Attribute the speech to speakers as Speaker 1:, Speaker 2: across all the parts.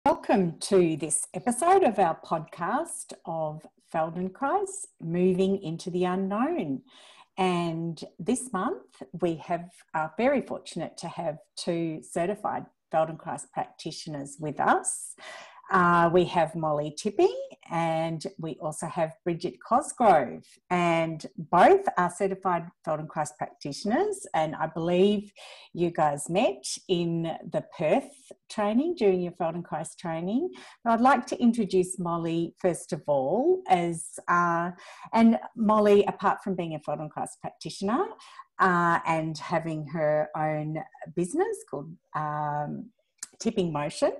Speaker 1: Welcome to this episode of our podcast of Feldenkrais, Moving into the Unknown. And this month we are very fortunate to have two certified Feldenkrais practitioners with us. We have Molly Tipping and we also have Bridget Cosgrove, and both are certified Feldenkrais practitioners, and I believe you guys met in the Perth training during your Feldenkrais training. But I'd like to introduce Molly first of all, and Molly, apart from being a Feldenkrais practitioner and having her own business called Tipping Motion.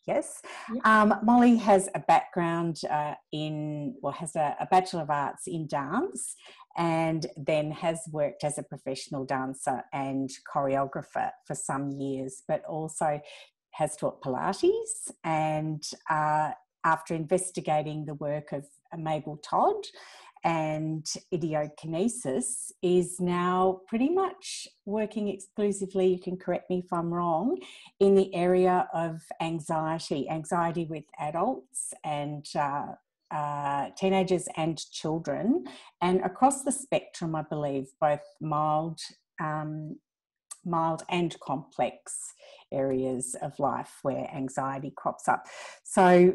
Speaker 1: Yes. Yep. Molly has a background has a Bachelor of Arts in dance, and then has worked as a professional dancer and choreographer for some years, but also has taught Pilates. And after investigating the work of Mabel Todd and idiokinesis, is now pretty much working exclusively, you can correct me if I'm wrong, in the area of anxiety with adults and teenagers and children, and across the spectrum, I believe, both mild and complex areas of life where anxiety crops up. So,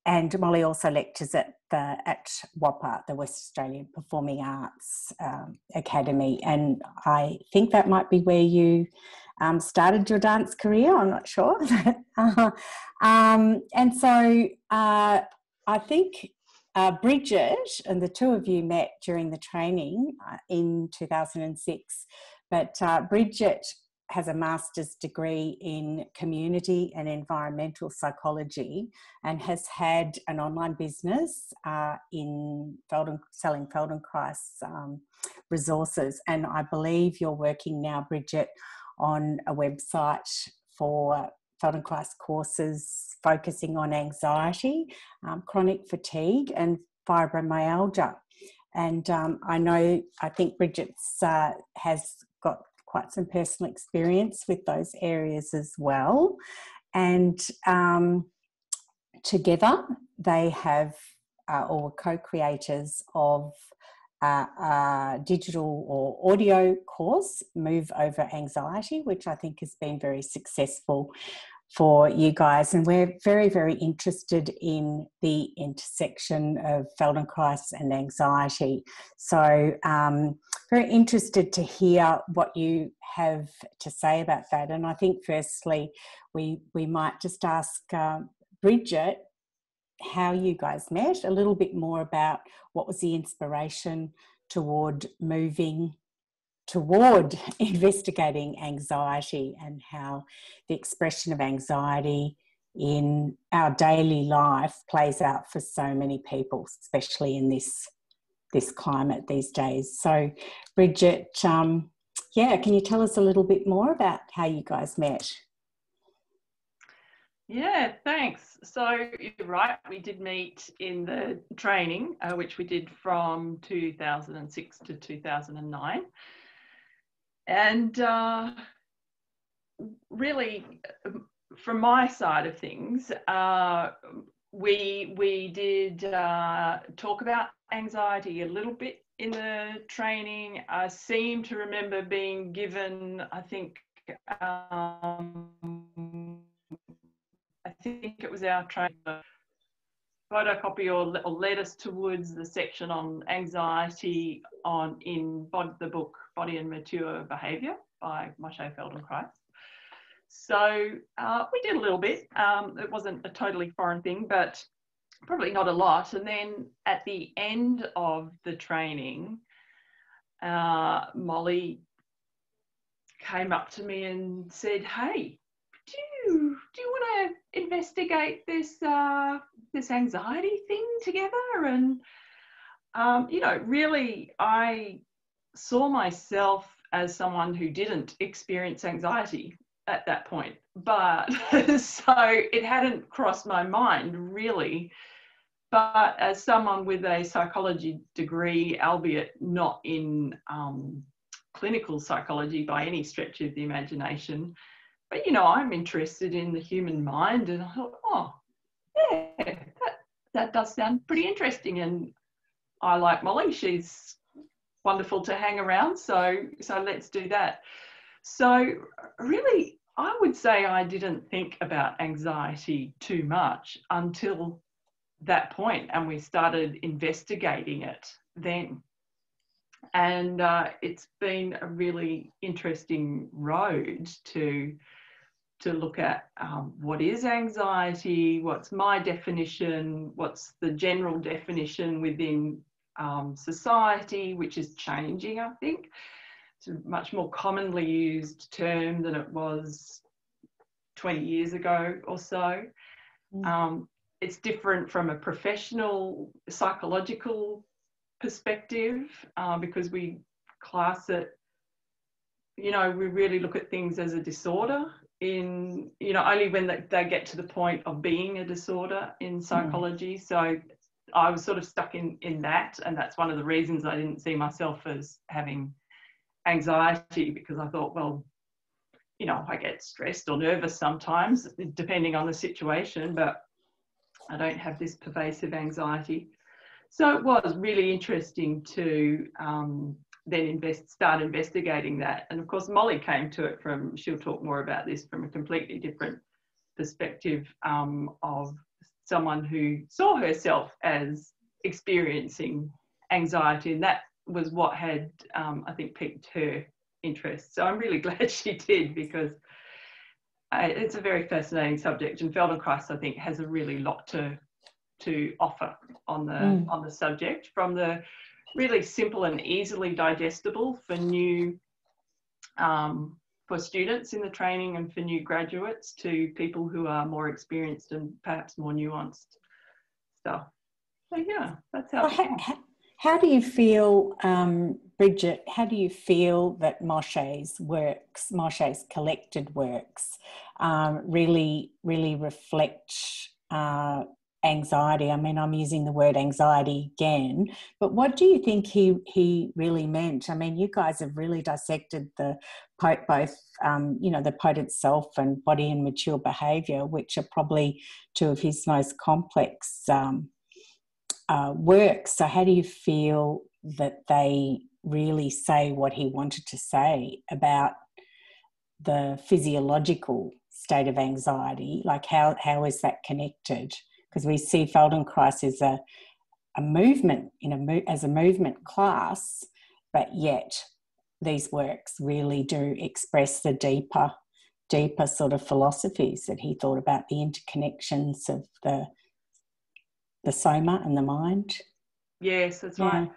Speaker 1: and Molly also lectures at WAPA, the West Australian Performing Arts Academy, and I think that might be where you started your dance career. I'm not sure. And so I think Bridget and the two of you met during the training in 2006, but Bridget has a master's degree in community and environmental psychology and has had an online business in selling Feldenkrais resources. And I believe you're working now, Bridget, on a website for Feldenkrais courses focusing on anxiety, chronic fatigue and fibromyalgia. And I think Bridget's has got quite some personal experience with those areas as well. And together they have or were co-creators of a digital or audio course, Move Over Anxiety, which I think has been very successful for you guys. And we're very, very interested in the intersection of Feldenkrais and anxiety. So very interested to hear what you have to say about that. And I think firstly, we might just ask Bridget how you guys met, a little bit more about what was the inspiration toward moving toward investigating anxiety and how the expression of anxiety in our daily life plays out for so many people, especially in this climate these days. So Bridget, can you tell us a little bit more about how you guys met?
Speaker 2: Yeah, thanks. So you're right, we did meet in the training, which we did from 2006 to 2009. And really, from my side of things, we did talk about anxiety a little bit in the training. I seem to remember being given, I think it was our training, photocopy or led us towards the section on anxiety in the book Body and Mature Behaviour by Moshe Feldenkrais. So we did a little bit. It wasn't a totally foreign thing, but probably not a lot. And then at the end of the training, Molly came up to me and said, "Hey, do you want to investigate this anxiety thing together?" And really, I saw myself as someone who didn't experience anxiety at that point, but so it hadn't crossed my mind really. But as someone with a psychology degree, albeit not in clinical psychology by any stretch of the imagination, but, you know, I'm interested in the human mind. And I thought, oh, yeah, that does sound pretty interesting. And I like Molly. She's wonderful to hang around. So let's do that. So really, I would say I didn't think about anxiety too much until that point, and we started investigating it then. And it's been a really interesting road to look at what is anxiety, what's my definition, what's the general definition within society, which is changing, I think. It's a much more commonly used term than it was 20 years ago or so. It's different from a professional psychological perspective because we class it, you know, we really look at things as a disorder in, you know, only when they get to the point of being a disorder in psychology. So I was sort of stuck in that, and that's one of the reasons I didn't see myself as having anxiety, because I thought, well, you know, I get stressed or nervous sometimes depending on the situation, but I don't have this pervasive anxiety. So it was really interesting to then start investigating that. And of course, Molly came to it from, she'll talk more about this from a completely different perspective of someone who saw herself as experiencing anxiety. And that was what had, I think, piqued her interest. So I'm really glad she did, because it's a very fascinating subject, and Feldenkrais, I think, has a really lot to offer on the subject, from the really simple and easily digestible for new for students in the training and for new graduates, to people who are more experienced and perhaps more nuanced stuff. So yeah, that's how.
Speaker 1: How do you feel, Bridget, how do you feel that Moshe's works, Moshe's collected works, really reflect anxiety? I mean, I'm using the word anxiety again, but what do you think he really meant? I mean, you guys have really dissected both, you know, the potent self and body and mature behaviour, which are probably two of his most complex works. So how do you feel that they really say what he wanted to say about the physiological state of anxiety? Like how is that connected? Because we see Feldenkrais as a movement as a movement class, but yet these works really do express the deeper sort of philosophies that he thought about, the interconnections of the soma and the mind.
Speaker 2: Yes, that's right.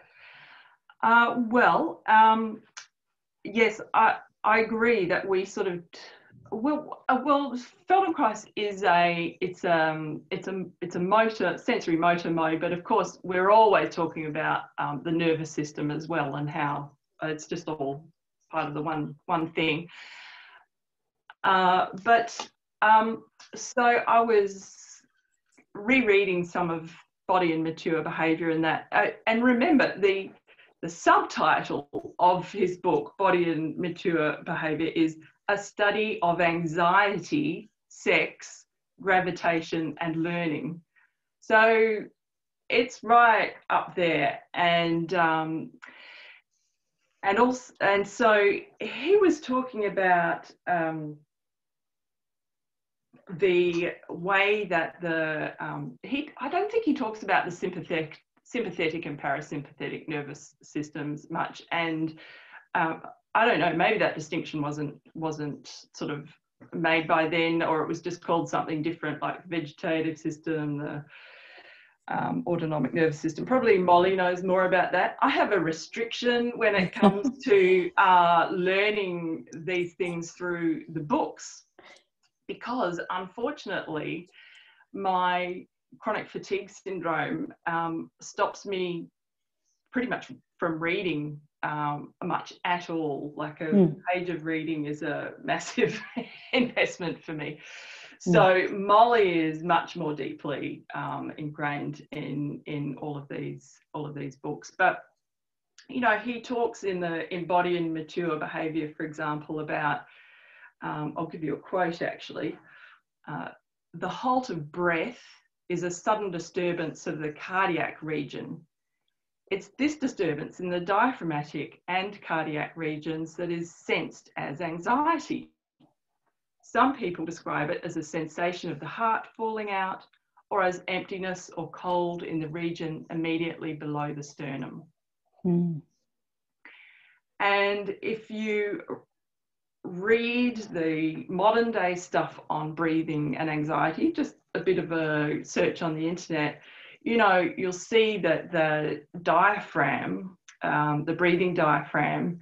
Speaker 2: Yes, I agree that we sort of Feldenkrais is it's a motor, sensory motor mode, but of course we're always talking about the nervous system as well, and how it's just all part of the one thing. So I was rereading some of Body and Mature Behaviour, and that, and remember the subtitle of his book, Body and Mature Behaviour, is A Study of Anxiety, Sex, Gravitation and Learning. So it's right up there, and so he was talking about the way that I don't think he talks about the sympathetic and parasympathetic nervous systems much, and I don't know, maybe that distinction wasn't sort of made by then, or it was just called something different, like vegetative system, the autonomic nervous system. Probably Molly knows more about that. I have a restriction when it comes to learning these things through the books, because unfortunately my chronic fatigue syndrome stops me pretty much from reading much at all. Like a page of reading is a massive investment for me. So Molly is much more deeply ingrained in all of these books. But you know, he talks in Body and Mature Behaviour, for example, about I'll give you a quote actually. The halt of breath is a sudden disturbance of the cardiac region. It's this disturbance in the diaphragmatic and cardiac regions that is sensed as anxiety. Some people describe it as a sensation of the heart falling out, or as emptiness or cold in the region immediately below the sternum.
Speaker 1: Mm.
Speaker 2: And if you read the modern day stuff on breathing and anxiety, just a bit of a search on the internet, you know, you'll see that the diaphragm, the breathing diaphragm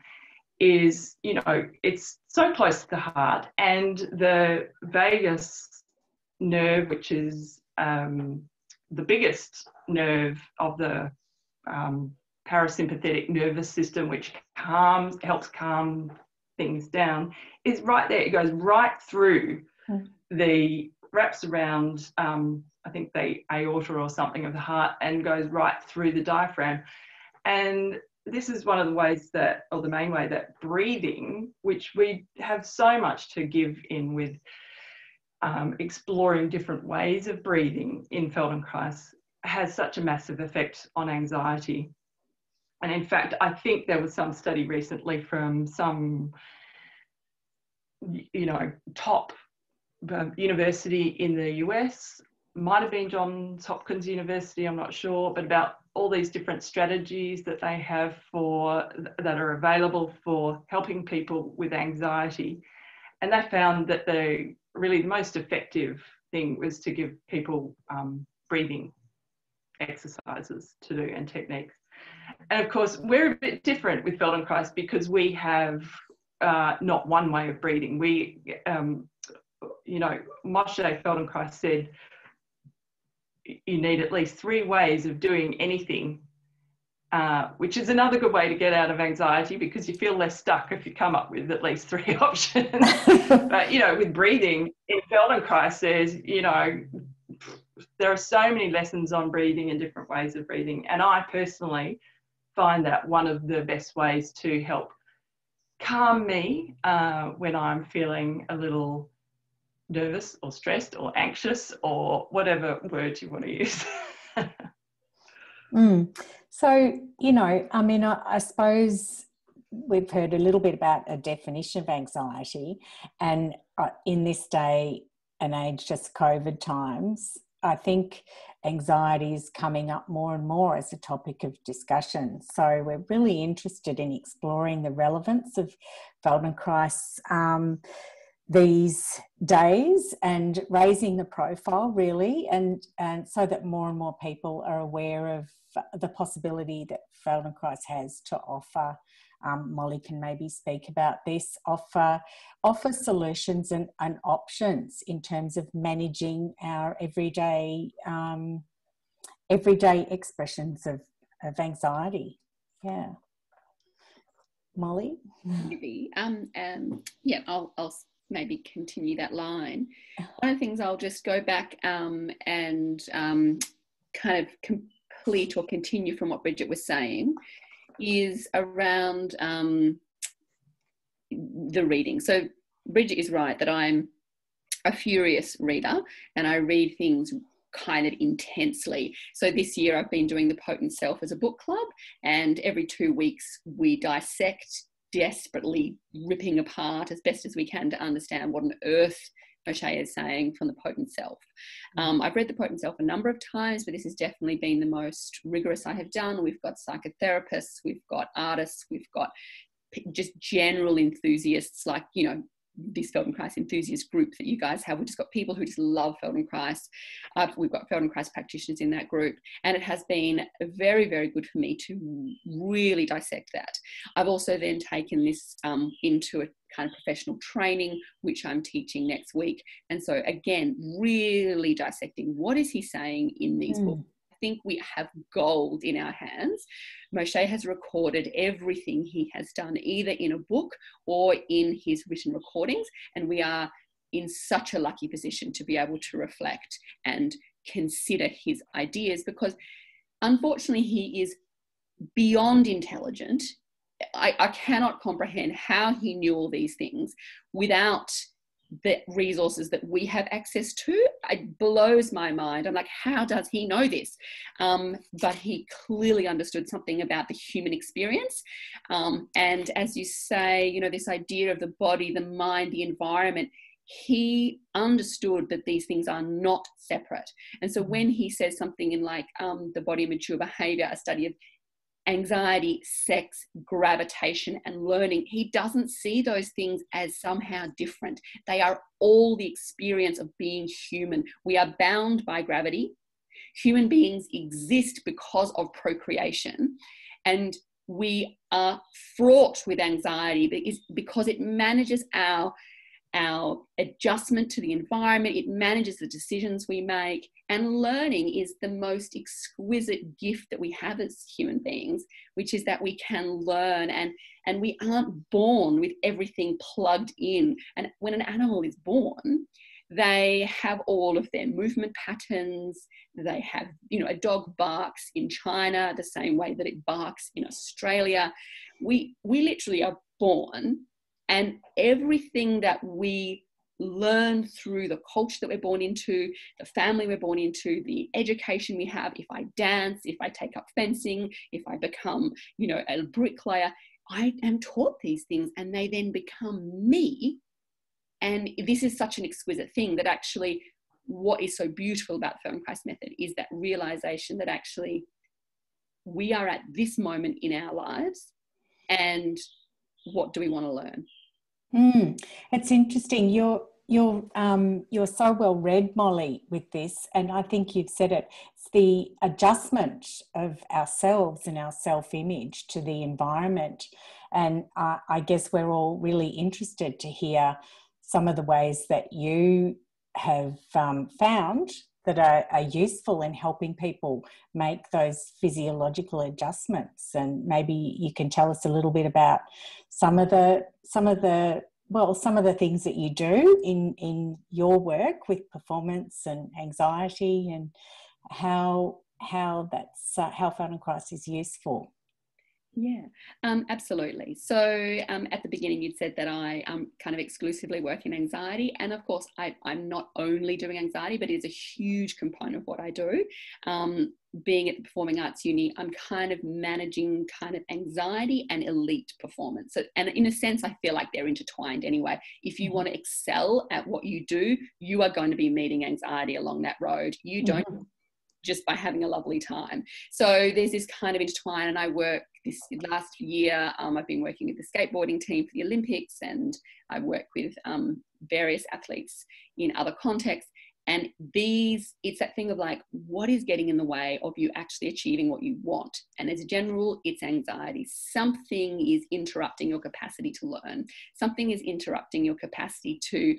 Speaker 2: is, you know, it's so close to the heart, and the vagus nerve, which is the biggest nerve of the parasympathetic nervous system, which helps calm things down, is right there. It goes right through wraps around, I think the aorta or something of the heart, and goes right through the diaphragm. And this is one of the ways that, or the main way that breathing, which we have so much to give in with exploring different ways of breathing in Feldenkrais, has such a massive effect on anxiety. And in fact, I think there was some study recently from some, you know, top university in the US, might have been Johns Hopkins University, I'm not sure, but about all these different strategies that they have that are available for helping people with anxiety. And they found that the most effective thing was to give people breathing exercises to do and techniques. And of course, we're a bit different with Feldenkrais because we have not one way of breathing. We, you know, Moshe Feldenkrais said you need at least 3 ways of doing anything, which is another good way to get out of anxiety, because you feel less stuck if you come up with at least 3 options. But, you know, with breathing, in Feldenkrais, there's, you know, there are so many lessons on breathing and different ways of breathing. And I personally find that one of the best ways to help calm me when I'm feeling a little nervous or stressed or anxious, or whatever word you want to use.
Speaker 1: So, you know, I mean, I suppose we've heard a little bit about a definition of anxiety, and in this day and age, just COVID times, I think anxiety is coming up more and more as a topic of discussion. So we're really interested in exploring the relevance of Feldenkrais these days, and raising the profile really, and so that more and more people are aware of the possibility that Feldenkrais has to offer. Molly can maybe speak about this, offer solutions and options in terms of managing our everyday expressions of anxiety. Yeah. Molly?
Speaker 3: Maybe. Yeah, I'll maybe continue that line. One of the things, I'll just go back and kind of complete or continue from what Bridget was saying, is around the reading. So Bridget is right that I'm a furious reader and I read things kind of intensely. So this year I've been doing The Potent Self as a book club, and every 2 weeks we dissect, desperately ripping apart as best as we can to understand what on earth Moshe is saying from The Potent Self. I've read The Potent Self a number of times, but this has definitely been the most rigorous I have done. We've got psychotherapists, we've got artists, we've got just general enthusiasts, like, you know, this Feldenkrais enthusiast group that you guys have. We've just got people who just love Feldenkrais. We've got Feldenkrais practitioners in that group, and it has been very, very good for me to really dissect that. I've also then taken this into a kind of professional training, which I'm teaching next week. And so again, really dissecting what is he saying in these books. I think we have gold in our hands. Moshe has recorded everything he has done, either in a book or in his written recordings, and we are in such a lucky position to be able to reflect and consider his ideas, because unfortunately he is beyond intelligent I cannot comprehend how he knew all these things without the resources that we have access to. It blows my mind. I'm like, how does he know this? But he clearly understood something about the human experience. And as you say, you know, this idea of the body, the mind, the environment, he understood that these things are not separate. And so when he says something in like The Body and Mature Behavior, a study of anxiety, sex, gravitation, and learning, he doesn't see those things as somehow different. They are all the experience of being human. We are bound by gravity. Human beings exist because of procreation, and we are fraught with anxiety because it manages our adjustment to the environment. It manages the decisions we make. And learning is the most exquisite gift that we have as human beings, which is that we can learn, and we aren't born with everything plugged in. And when an animal is born, they have all of their movement patterns. They have, you know, a dog barks in China the same way that it barks in Australia. We literally are born, and everything that we learn through the culture that we're born into, the family we're born into, the education we have, if I dance, if I take up fencing, if I become, you know, a bricklayer, I am taught these things, and they then become me. And this is such an exquisite thing, that actually what is so beautiful about the Feldenkrais method is that realization that actually we are at this moment in our lives, and what do we want to learn?
Speaker 1: It's interesting. You're so well read, Molly, with this, and I think you've said it. It's the adjustment of ourselves and our self-image to the environment, and I guess we're all really interested to hear some of the ways that you have found that are useful in helping people make those physiological adjustments. And maybe you can tell us a little bit about some of the things that you do in your work with performance and anxiety, and how Feldenkrais is useful.
Speaker 3: Yeah, absolutely. So at the beginning, you'd said that I kind of exclusively work in anxiety. And of course, I'm not only doing anxiety, but it's a huge component of what I do. Being at the Performing Arts Uni, I'm kind of managing kind of anxiety and elite performance. So, and in a sense, I feel like they're intertwined anyway. If you want to excel at what you do, you are going to be meeting anxiety along that road. You don't just by having a lovely time. So there's this kind of intertwine, and I work this last year. I've been working with the skateboarding team for the Olympics, and I work with various athletes in other contexts. And it's that thing of like, what is getting in the way of you actually achieving what you want? And as a general, it's anxiety. Something is interrupting your capacity to learn. Something is interrupting your capacity to.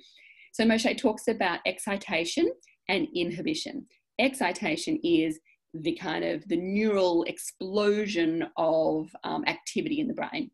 Speaker 3: So Moshe talks about excitation and inhibition. Excitation is the kind of the neural explosion of activity in the brain.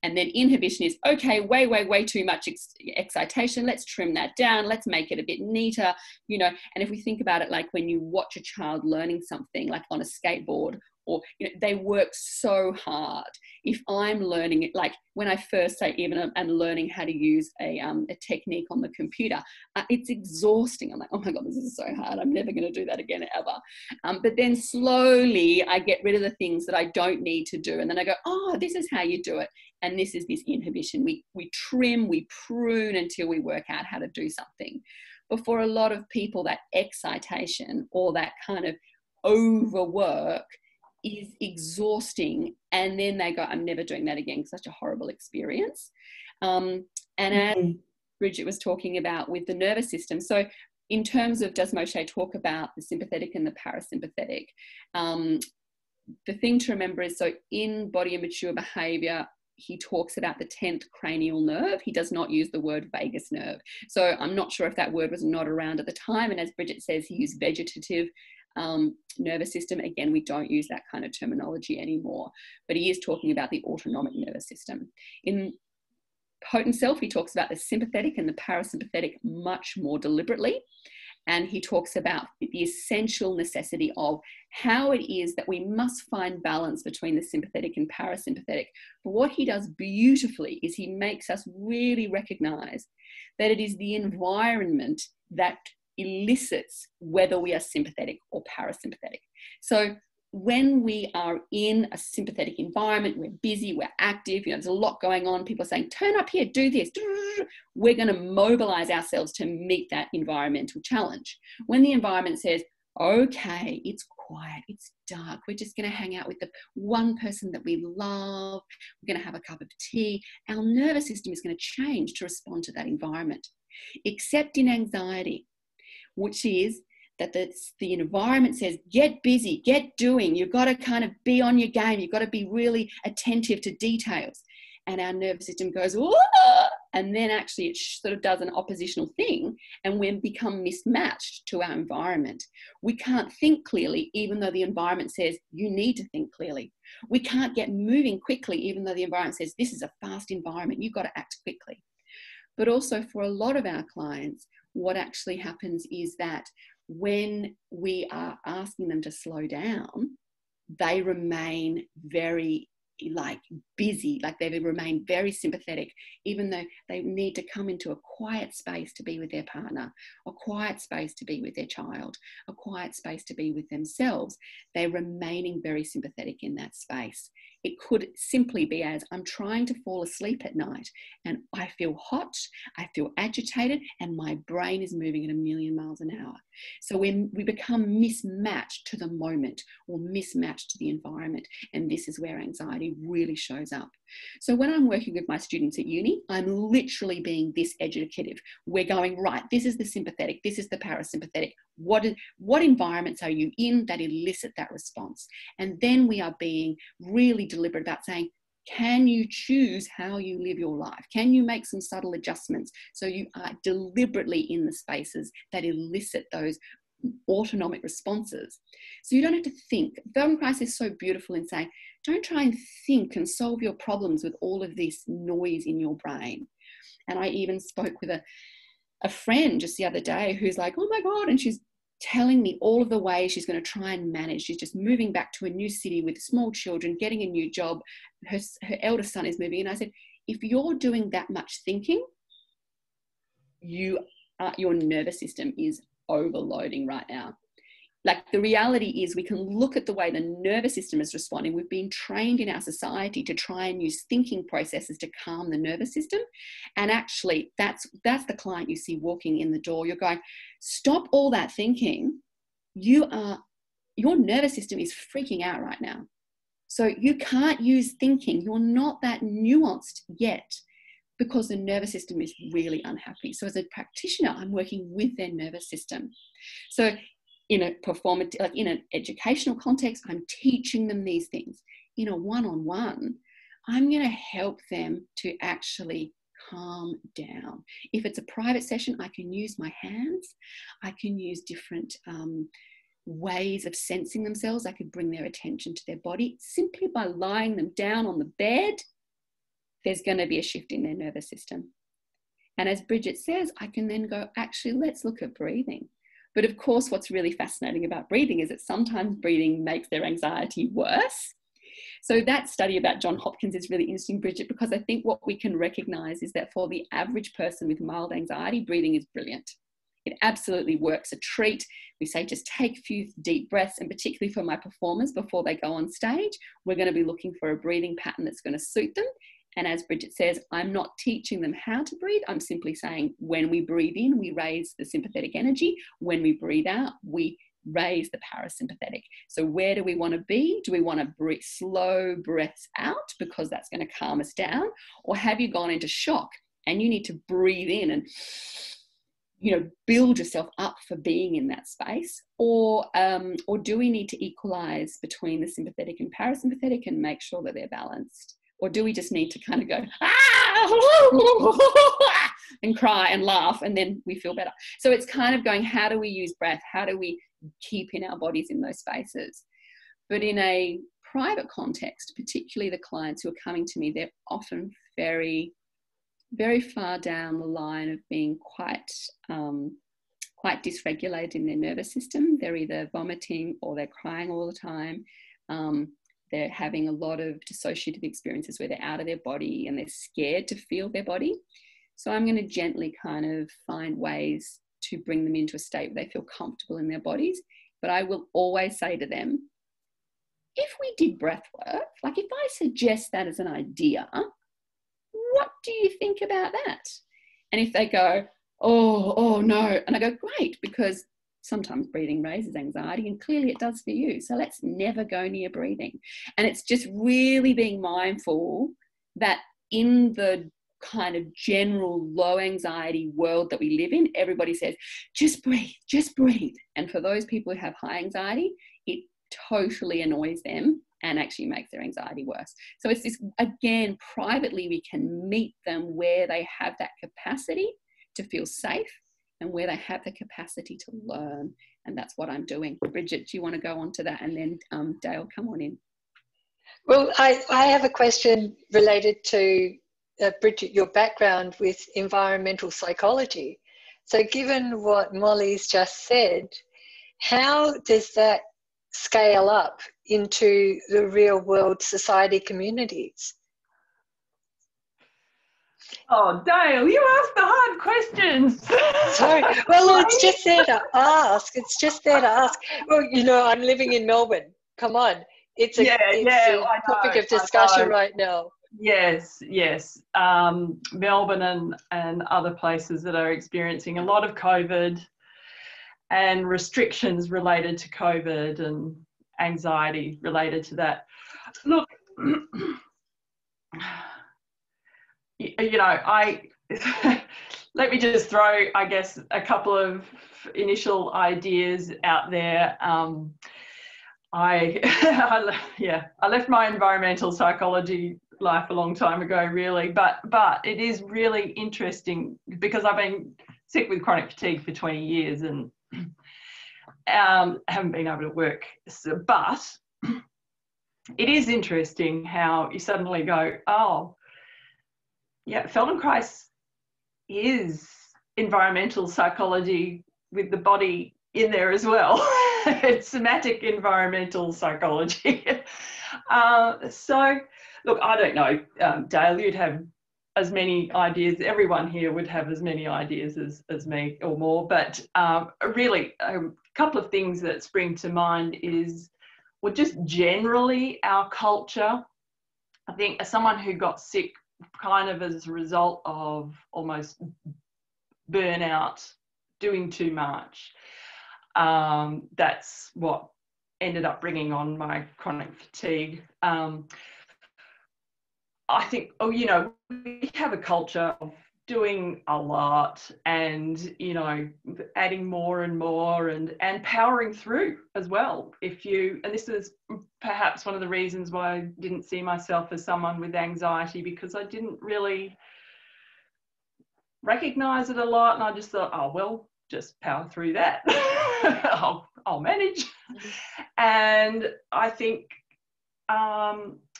Speaker 3: And then inhibition is, okay, way too much excitation. Let's trim that down. Let's make it a bit neater, you know. And if we think about it, like when you watch a child learning something like on a skateboard, or, you know, they work so hard. If I'm learning it, like when I first say even I'm learning how to use a technique on the computer, it's exhausting. I'm like, oh my God, this is so hard. I'm never going to do that again ever. But then slowly I get rid of the things that I don't need to do. And then I go, oh, this is how you do it. And this is this inhibition. We trim, we prune until we work out how to do something. But for a lot of people, that excitation or that kind of overwork is exhausting, and then they go, I'm never doing that again. Such a horrible experience. And as Bridget was talking about with the nervous system, so in terms of, does Moshe talk about the sympathetic and the parasympathetic? The thing to remember is, so in Body and Mature Behavior, he talks about the 10th cranial nerve. He does not use the word vagus nerve. So I'm not sure if that word was not around at the time. And as Bridget says, he used vegetative nervous system. Again, we don't use that kind of terminology anymore, but he is talking about the autonomic nervous system. In Potent Self, he talks about the sympathetic and the parasympathetic much more deliberately. And he talks about the essential necessity of how it is that we must find balance between the sympathetic and parasympathetic. But what he does beautifully is he makes us really recognize that it is the environment that elicits whether we are sympathetic or parasympathetic. So when we are in a sympathetic environment, we're busy, we're active, there's a lot going on, people are saying, turn up here, do this, we're going to mobilize ourselves to meet that environmental challenge. When the environment says, okay, it's quiet, it's dark, we're just going to hang out with the one person that we love, we're going to have a cup of tea, our nervous system is going to change to respond to that environment. Except in anxiety, which is that the environment says, get busy, get doing, you've got to kind of be on your game, you've got to be really attentive to details. And our nervous system goes, whoa! And then actually it sort of does an oppositional thing, and we become mismatched to our environment. We can't think clearly, even though the environment says, you need to think clearly. We can't get moving quickly, even though the environment says, this is a fast environment, you've got to act quickly. But also for a lot of our clients, what actually happens is that when we are asking them to slow down, they remain very busy, they remain very sympathetic, even though they need to come into a quiet space to be with their partner, a quiet space to be with their child, a quiet space to be with themselves. They're remaining very sympathetic in that space. It could simply be as, I'm trying to fall asleep at night and I feel hot, I feel agitated, and my brain is moving at 1,000,000 miles an hour. So when we become mismatched to the moment or mismatched to the environment, and this is where anxiety really shows up. So when I'm working with my students at uni, I'm literally being this educative. We're going, right, this is the sympathetic, this is the parasympathetic. What environments are you in that elicit that response? And then we are being really deliberate about saying, can you choose how you live your life? Can you make some subtle adjustments so you are deliberately in the spaces that elicit those autonomic responses? So you don't have to think. Feldenkrais is so beautiful in saying, don't try and think and solve your problems with all of this noise in your brain. And I even spoke with a friend just the other day who's like, oh my God, and she's telling me all of the ways she's going to try and manage. She's just moving back to a new city with small children, getting a new job. Her eldest son is moving. And I said, if you're doing that much thinking, your nervous system is overloading right now. The reality is we can look at the way the nervous system is responding. We've been trained in our society to try and use thinking processes to calm the nervous system. And actually, that's the client you see walking in the door. You're going, stop all that thinking. Your nervous system is freaking out right now. So you can't use thinking. You're not that nuanced yet, because the nervous system is really unhappy. So as a practitioner, I'm working with their nervous system. So in a performance, in an educational context, I'm teaching them these things. In a one-on-one, I'm going to help them to actually calm down. If it's a private session, I can use my hands. I can use different ways of sensing themselves. I could bring their attention to their body. Simply by lying them down on the bed, there's going to be a shift in their nervous system. And as Bridget says, I can then go, actually, let's look at breathing. But of course, what's really fascinating about breathing is that sometimes breathing makes their anxiety worse. So that study about John Hopkins is really interesting, Bridget, because I think what we can recognize is that for the average person with mild anxiety, breathing is brilliant. It absolutely works a treat. We say just take a few deep breaths, and particularly for my performers before they go on stage, we're going to be looking for a breathing pattern that's going to suit them. And as Bridget says, I'm not teaching them how to breathe. I'm simply saying when we breathe in, we raise the sympathetic energy. When we breathe out, we raise the parasympathetic. So where do we want to be? Do we want to breathe slow breaths out because that's going to calm us down? Or have you gone into shock and you need to breathe in and build yourself up for being in that space? Or do we need to equalize between the sympathetic and parasympathetic and make sure that they're balanced? Or do we just need to kind of go, and cry and laugh, and then we feel better? So it's kind of going, how do we use breath? How do we keep in our bodies in those spaces? But in a private context, particularly the clients who are coming to me, they're often very, very far down the line of being quite quite dysregulated in their nervous system. They're either vomiting or they're crying all the time. They're having a lot of dissociative experiences where they're out of their body and they're scared to feel their body. So I'm going to gently kind of find ways to bring them into a state where they feel comfortable in their bodies. But I will always say to them, if we did breath work, like if I suggest that as an idea, what do you think about that? And if they go, oh no, and I go, great, because sometimes breathing raises anxiety and clearly it does for you. So let's never go near breathing. And it's just really being mindful that in the kind of general low anxiety world that we live in, everybody says, just breathe, just breathe. And for those people who have high anxiety, it totally annoys them and actually makes their anxiety worse. So it's this, again, privately, we can meet them where they have that capacity to feel safe and where they have the capacity to learn. And that's what I'm doing. Bridget, do you want to go on to that? And then Dale, come on in.
Speaker 4: Well, I have a question related to, Bridget, your background with environmental psychology. So given what Molly's just said, how does that scale up into the real world society communities?
Speaker 2: Oh, Dale, you asked the hard questions.
Speaker 4: Sorry. Well, it's just there to ask. It's just there to ask. Well, you know, I'm living in Melbourne. Come on. It's a topic of discussion right now.
Speaker 2: Yes. Melbourne and other places that are experiencing a lot of COVID and restrictions related to COVID and anxiety related to that. Look, you know, let me just throw, I guess, a couple of initial ideas out there. I left my environmental psychology life a long time ago, really, but it is really interesting because I've been sick with chronic fatigue for 20 years and haven't been able to work. So, but it is interesting how you suddenly go, oh, yeah, Feldenkrais is environmental psychology with the body in there as well. It's somatic environmental psychology. So, look, I don't know, Dale, you'd have as many ideas, everyone here would have as many ideas as me or more, but really a couple of things that spring to mind is, well, just generally our culture. I think as someone who got sick kind of as a result of almost burnout, doing too much, that's what ended up bringing on my chronic fatigue. I think, you know, we have a culture of doing a lot and, you know, adding more and more and powering through as well. And this is perhaps one of the reasons why I didn't see myself as someone with anxiety, because I didn't really recognize it a lot. And I just thought, oh, well, just power through that. I'll manage. And I think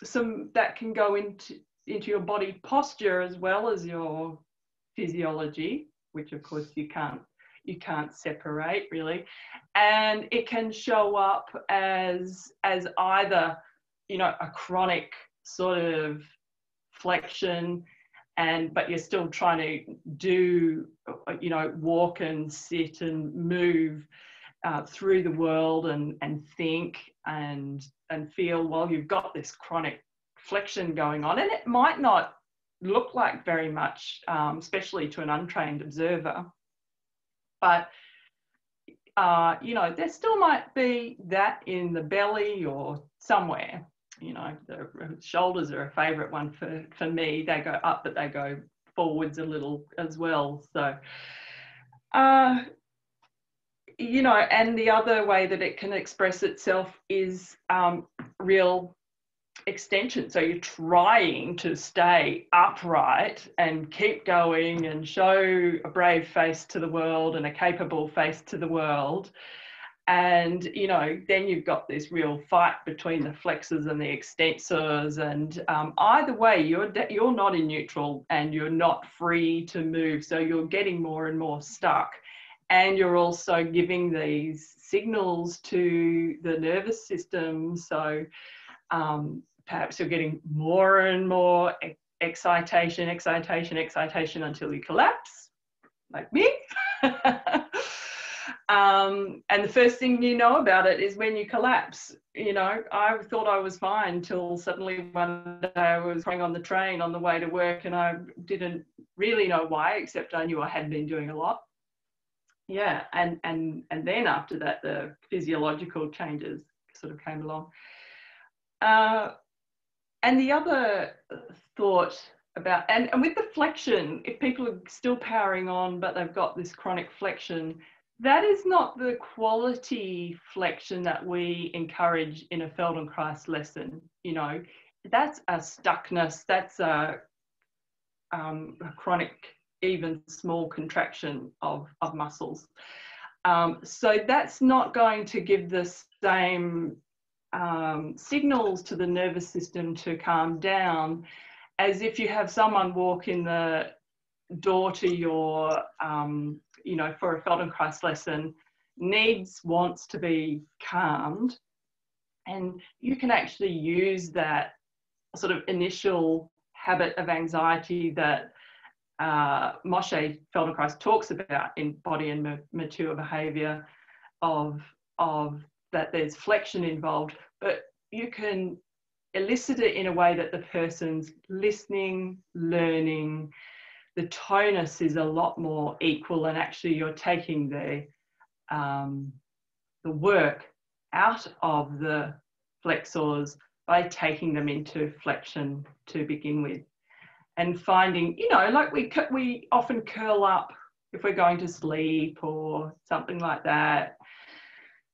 Speaker 2: some that can go into your body posture as well as your physiology, which of course you can't separate really, and it can show up as either, you know, a chronic sort of flexion, but you're still trying to do, you know, walk and sit and move through the world and think and feel while you've got this chronic flexion going on. And it might not look like very much, especially to an untrained observer, but you know, there still might be that in the belly or somewhere. You know, the shoulders are a favourite one for me. They go up, but they go forwards a little as well. So, you know, and the other way that it can express itself is real extension. So you're trying to stay upright and keep going and show a brave face to the world and a capable face to the world. And, you know, then you've got this real fight between the flexors and the extensors. And either way, you're not in neutral and you're not free to move. So you're getting more and more stuck. and you're also giving these signals to the nervous system. So perhaps you're getting more and more excitation until you collapse, like me. And the first thing you know about it is when you collapse. You know, I thought I was fine until suddenly one day I was crying on the train on the way to work, and I didn't really know why, except I knew I had been doing a lot. Yeah, and then after that, the physiological changes sort of came along. And the other thought about, and with the flexion, if people are still powering on, but they've got this chronic flexion, that is not the quality flexion that we encourage in a Feldenkrais lesson. You know, that's a stuckness, that's a chronic, even small contraction of muscles. So that's not going to give the same signals to the nervous system to calm down as if you have someone walk in the door to your, you know, for a Feldenkrais lesson, wants to be calmed, and you can actually use that sort of initial habit of anxiety that Moshe Feldenkrais talks about in Body and Mature Behaviour, of that there's flexion involved, but you can elicit it in a way that the person's listening, learning. The tonus is a lot more equal, and actually you're taking the work out of the flexors by taking them into flexion to begin with, and finding, you know, like we often curl up if we're going to sleep or something like that.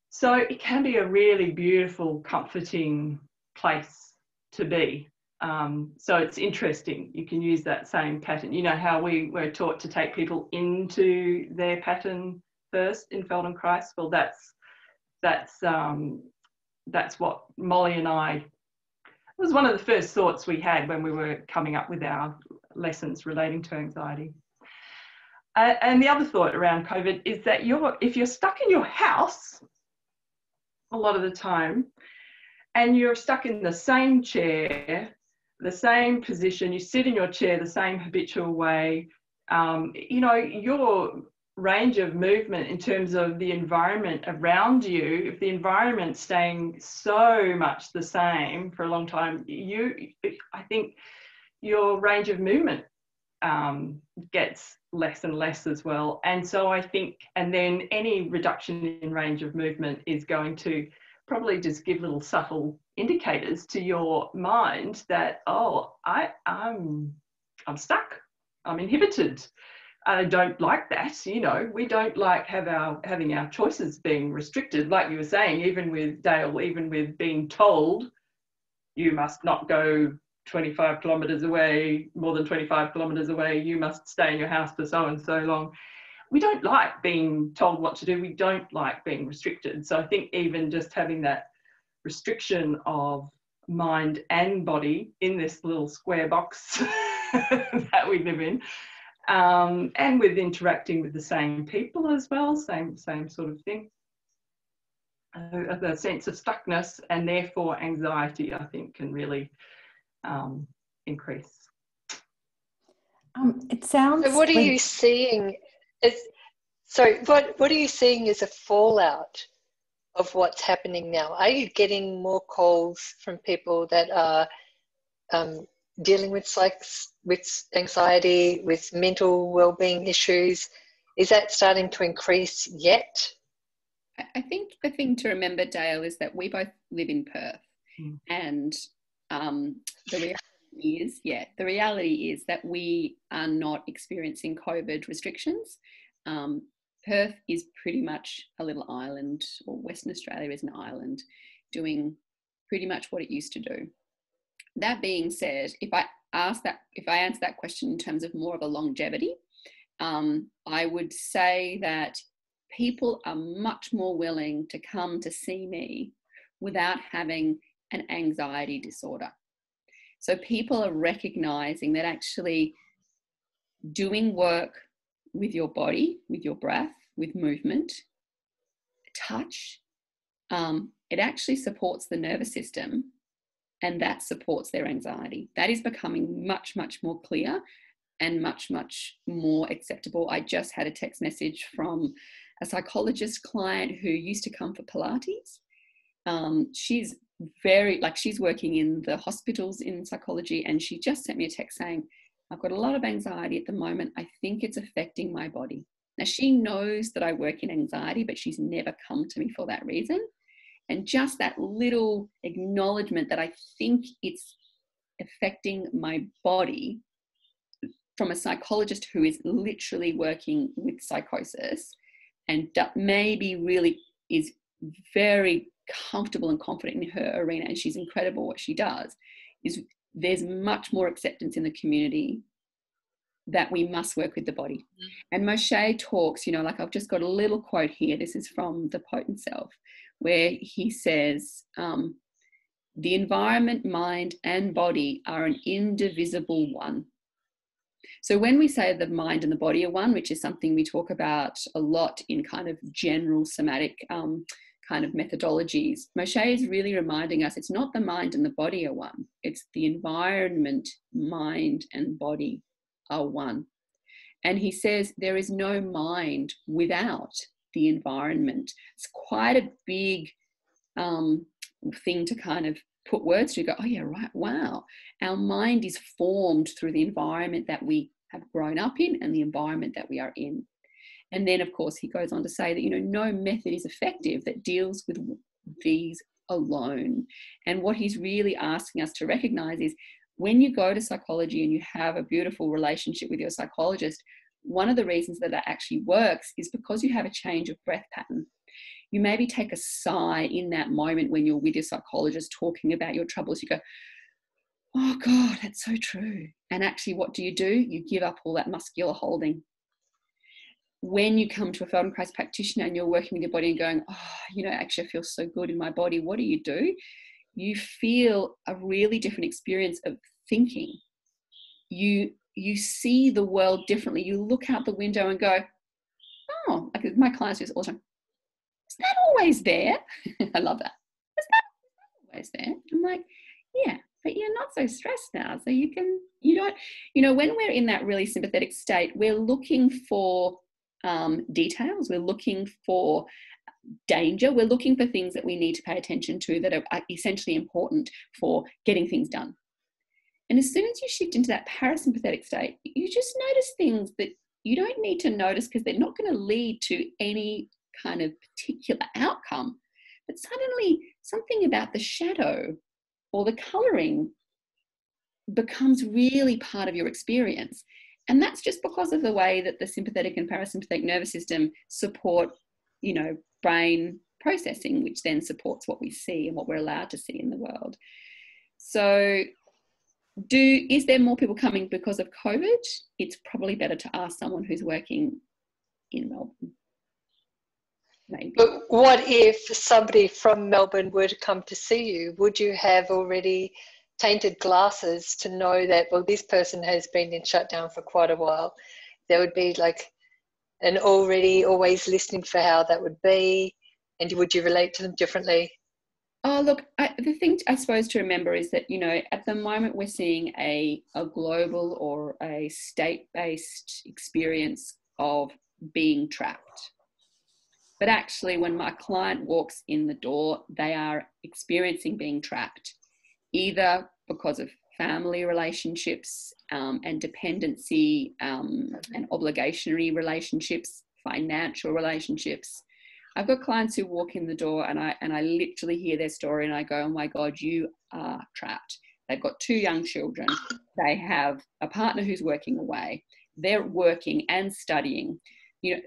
Speaker 2: So it can be a really beautiful, comforting place to be. So it's interesting. You can use that same pattern. You know how we were taught to take people into their pattern first in Feldenkrais? Well, that's what Molly and I, it was one of the first thoughts we had when we were coming up with our lessons relating to anxiety. And the other thought around COVID is that if you're stuck in your house a lot of the time, and you're stuck in the same chair, the same position, you sit in your chair the same habitual way, you know, your range of movement in terms of the environment around you, if the environment's staying so much the same for a long time, I think your range of movement gets less and less as well. And so I think, and then any reduction in range of movement is going to probably just give little subtle indicators to your mind that, oh, I'm stuck, I'm inhibited. I don't like that. You know, we don't like having our choices being restricted, like you were saying, even with Dale, even with being told you must not go 25 kilometres away, more than 25 kilometres away, you must stay in your house for so and so long. We don't like being told what to do. We don't like being restricted. So I think even just having that restriction of mind and body in this little square box that we live in, and with interacting with the same people as well, same sort of thing. The sense of stuckness and therefore anxiety, I think, can really increase.
Speaker 1: It sounds.
Speaker 4: So what are you seeing? What are you seeing as a fallout of what's happening now? Are you getting more calls from people that are dealing with anxiety, with mental well-being issues? Is that starting to increase yet?
Speaker 3: I think the thing to remember, Dale, is that we both live in Perth, and the reality is that we are not experiencing COVID restrictions. Perth is pretty much a little island, or Western Australia is an island, doing pretty much what it used to do. That being said, if I answer that question in terms of more of a longevity, I would say that people are much more willing to come to see me without having an anxiety disorder. So people are recognizing that actually doing work with your body, with your breath, with movement, touch. It actually supports the nervous system, and that supports their anxiety. That is becoming much, much more clear and much, much more acceptable. I just had a text message from a psychologist client who used to come for Pilates. She's she's working in the hospitals in psychology, and she just sent me a text saying, I've got a lot of anxiety at the moment. I think it's affecting my body. Now, she knows that I work in anxiety, but she's never come to me for that reason. And just that little acknowledgement that I think it's affecting my body from a psychologist who is literally working with psychosis and maybe really is very comfortable and confident in her arena, and she's incredible what she does, is there's much more acceptance in the community that we must work with the body. And Moshe talks, like I've just got a little quote here. This is from The Potent Self, where he says, the environment, mind, and body are an indivisible one. So when we say the mind and the body are one, which is something we talk about a lot in kind of general somatic kind of methodologies, Moshe is really reminding us it's not the mind and the body are one. It's the environment, mind, and body are one. And he says there is no mind without the environment. It's quite a big thing to kind of put words to, go, oh yeah, right, wow. Our mind is formed through the environment that we have grown up in and the environment that we are in. And then, of course, he goes on to say that, no method is effective that deals with these alone. And what he's really asking us to recognize is when you go to psychology and you have a beautiful relationship with your psychologist, one of the reasons that actually works is because you have a change of breath pattern. You maybe take a sigh in that moment when you're with your psychologist talking about your troubles. You go, oh God, that's so true. And actually, what do? You give up all that muscular holding. When you come to a Feldenkrais practitioner and you're working with your body and going, oh, actually I feel so good in my body, what do? You feel a really different experience of thinking. You see the world differently. You look out the window and go, oh, like my clients do this all the time. Is that always there? I love that. Is that always there? I'm like, yeah, but you're not so stressed now. So when we're in that really sympathetic state, we're looking for details. We're looking for danger. We're looking for things that we need to pay attention to that are essentially important for getting things done. And as soon as you shift into that parasympathetic state, you just notice things that you don't need to notice because they're not going to lead to any kind of particular outcome. But suddenly something about the shadow or the colouring becomes really part of your experience. And that's just because of the way that the sympathetic and parasympathetic nervous system support, brain processing, which then supports what we see and what we're allowed to see in the world. So is there more people coming because of COVID? It's probably better to ask someone who's working in Melbourne. Maybe.
Speaker 4: But what if somebody from Melbourne were to come to see you? Would you have already tainted glasses to know that, well, this person has been in shutdown for quite a while? There would be like an already always listening for how that would be, and would you relate to them differently?
Speaker 3: Oh, look, the thing I suppose to remember is that, at the moment we're seeing a global or a state-based experience of being trapped. But actually, when my client walks in the door, they are experiencing being trapped, either because of family relationships and dependency and obligationary relationships, financial relationships. I've got clients who walk in the door and I literally hear their story and I go, oh my God, you are trapped. They've got 2 young children. They have a partner who's working away. They're working and studying. You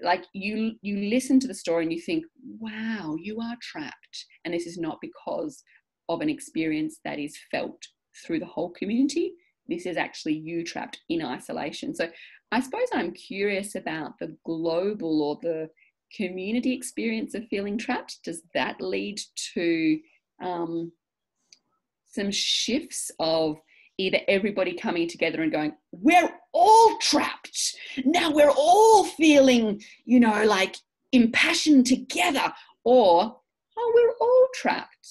Speaker 3: listen to the story and you think, wow, you are trapped. And this is not because of an experience that is felt through the whole community. This is actually you trapped in isolation. So I suppose I'm curious about the global or the community experience of feeling trapped. Does that lead to some shifts of either everybody coming together and going, we're all trapped. Now we're all feeling, like impassioned together, or, oh, we're all trapped.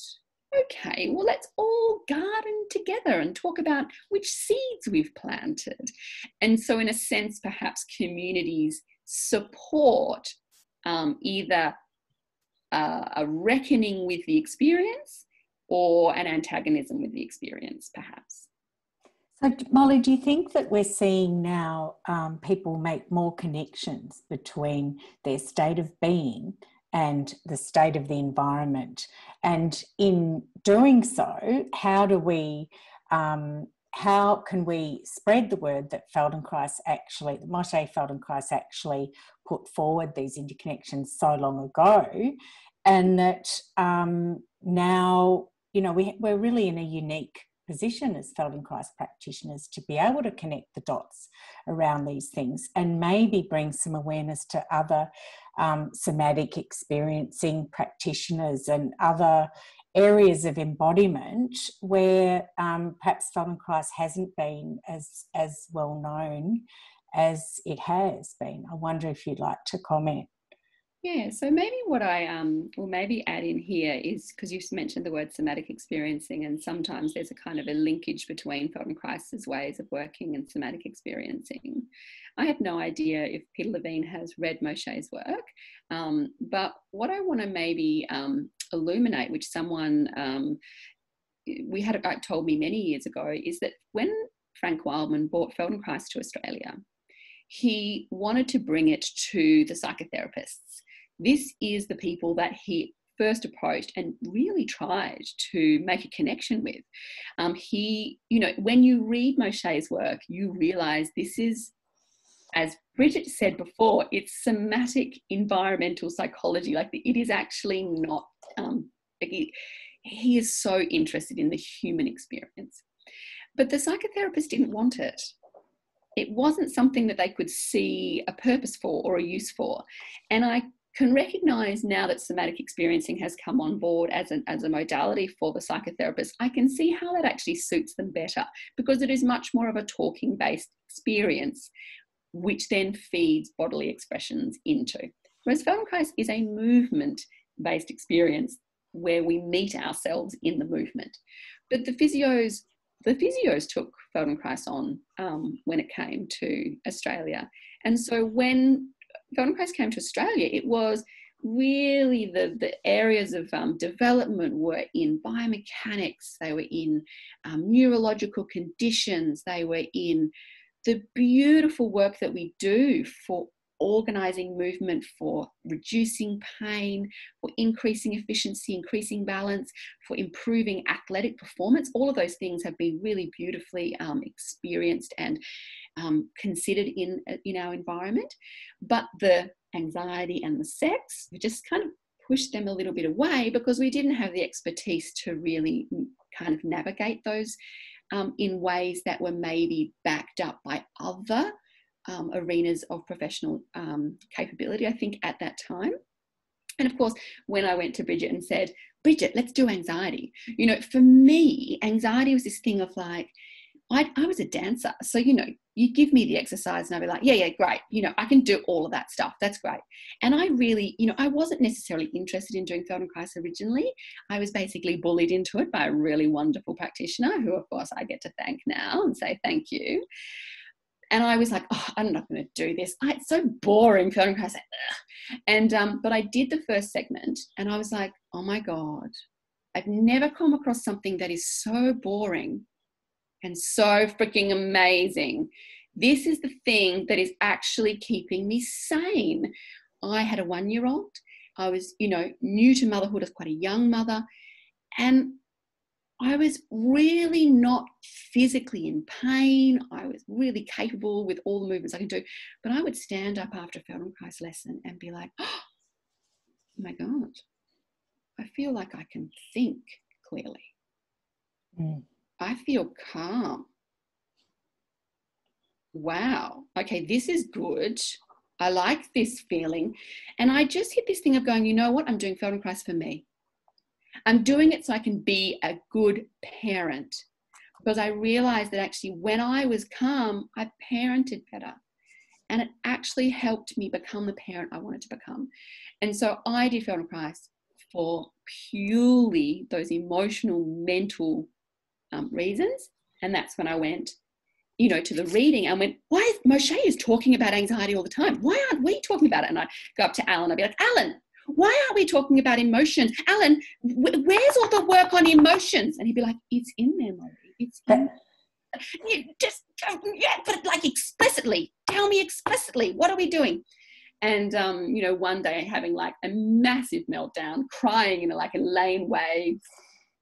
Speaker 3: Okay, well, let's all garden together and talk about which seeds we've planted. And so in a sense, perhaps communities support either a reckoning with the experience or an antagonism with the experience, perhaps.
Speaker 1: So, Molly, do you think that we're seeing now people make more connections between their state of being and the state of the environment? And in doing so, how can we spread the word that Moshe Feldenkrais actually put forward these interconnections so long ago, and that now, we're really in a unique position as Feldenkrais practitioners to be able to connect the dots around these things and maybe bring some awareness to other somatic experiencing practitioners and other areas of embodiment where perhaps Feldenkrais hasn't been as well known as it has been. I wonder if you'd like to comment.
Speaker 3: Yeah, so maybe what I will maybe add in here is, because you mentioned the word somatic experiencing, and sometimes there's a kind of a linkage between Feldenkrais's ways of working and somatic experiencing. I have no idea if Peter Levine has read Moshe's work, but what I want to maybe illuminate, which someone told me many years ago, is that when Frank Wildman brought Feldenkrais to Australia, he wanted to bring it to the psychotherapists. This is the people that he first approached and really tried to make a connection with. When you read Moshe's work, you realize this is, as Bridget said before, it's somatic environmental psychology. Like, it is actually not, he is so interested in the human experience. But the psychotherapists didn't want it. It wasn't something that they could see a purpose for or a use for. And I can recognize now that somatic experiencing has come on board as a modality for the psychotherapists, I can see how that actually suits them better, because it is much more of a talking-based experience, which then feeds bodily expressions into. Whereas Feldenkrais is a movement-based experience where we meet ourselves in the movement. But the physios took Feldenkrais on when it came to Australia. And so when Feldenkrais came to Australia, it was really the areas of development were in biomechanics, they were in neurological conditions, they were in the beautiful work that we do for organising movement, for reducing pain, for increasing efficiency, increasing balance, for improving athletic performance. All of those things have been really beautifully experienced and considered in our environment. But the anxiety and the sex, we just kind of pushed them a little bit away because we didn't have the expertise to really kind of navigate those in ways that were maybe backed up by other arenas of professional capability, I think, at that time. And of course, when I went to Bridget and said, Bridget, let's do anxiety. For me, anxiety was this thing of like, I was a dancer. So, you give me the exercise and I'd be like, yeah, great. I can do all of that stuff. That's great. And I really, I wasn't necessarily interested in doing Feldenkrais originally. I was basically bullied into it by a really wonderful practitioner who, of course, I get to thank now and say thank you. And I was like, I'm not going to do this. It's so boring, Feldenkrais. And but I did the first segment and I was like, oh my God, I've never come across something that is so boring and so freaking amazing. This is the thing that is actually keeping me sane. I had a 1-year-old. I was, new to motherhood as quite a young mother. And I was really not physically in pain. I was really capable with all the movements I can do. But I would stand up after a Feldenkrais lesson and be like, oh my God, I feel like I can think clearly. I feel calm. Wow. Okay, this is good. I like this feeling. And I just hit this thing of going, you know what? I'm doing Feldenkrais for me. I'm doing it so I can be a good parent, because I realized that actually when I was calm, I parented better. And it actually helped me become the parent I wanted to become. And so I did Feldenkrais for purely those emotional, mental reasons. And that's when I went, you know, to the reading and went, why Moshe is talking about anxiety all the time? Why aren't we talking about it? And I go up to Alan, I'd be like, Alan, why aren't we talking about emotions? Alan, where's all the work on emotions? And he'd be like, it's in there, Molly. It's in there. You just, yeah, but like explicitly, tell me explicitly, what are we doing? And, you know, one day having like a massive meltdown, crying in like a lane way,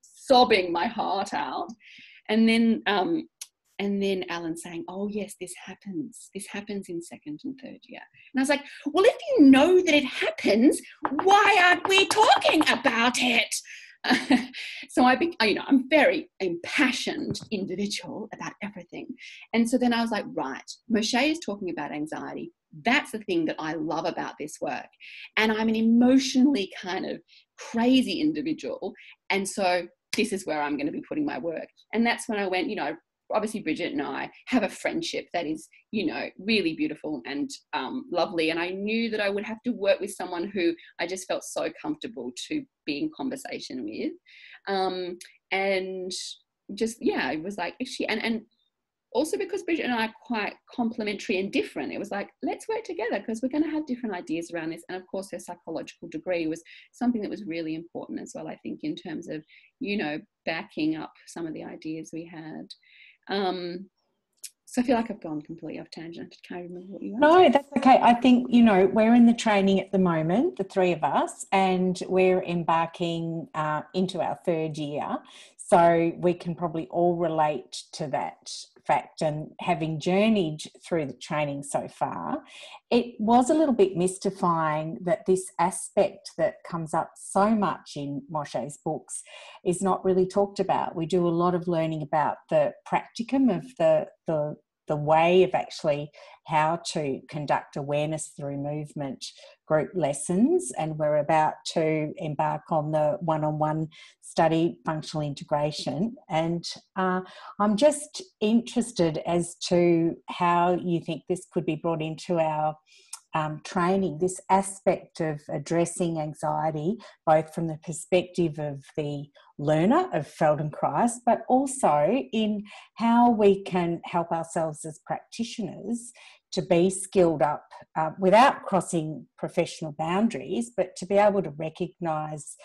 Speaker 3: sobbing my heart out. And then Alan saying, oh yes, this happens in second and third year. And I was like, well, if you know that it happens, why aren't we talking about it? So I'm a very impassioned individual about everything. And so then I was like, right, Moshe is talking about anxiety. That's the thing that I love about this work. And I'm an emotionally kind of crazy individual. And so this is where I'm going to be putting my work. And that's when I went, you know, obviously Bridget and I have a friendship that is, you know, really beautiful and lovely. And I knew that I would have to work with someone who I just felt so comfortable to be in conversation with. And just, yeah, it was like, actually, and also because Bridget and I are quite complementary and different, it was like, let's work together because we're going to have different ideas around this. And of course, her psychological degree was something that was really important as well, I think, in terms of, you know, backing up some of the ideas we had. So I feel like I've gone completely off tangent. I can't remember what you asked.
Speaker 1: No, that's okay. I think, you know, we're in the training at the moment, the three of us, and we're embarking into our third year. So we can probably all relate to that fact. And having journeyed through the training so far, it was a little bit mystifying that this aspect that comes up so much in Moshe's books is not really talked about. We do a lot of learning about the practicum of the way of actually how to conduct awareness through movement group lessons, and we're about to embark on the one-on-one study functional integration. And I'm just interested as to how you think this could be brought into our training, this aspect of addressing anxiety, both from the perspective of the learner of Feldenkrais, but also in how we can help ourselves as practitioners to be skilled up without crossing professional boundaries, but to be able to recognise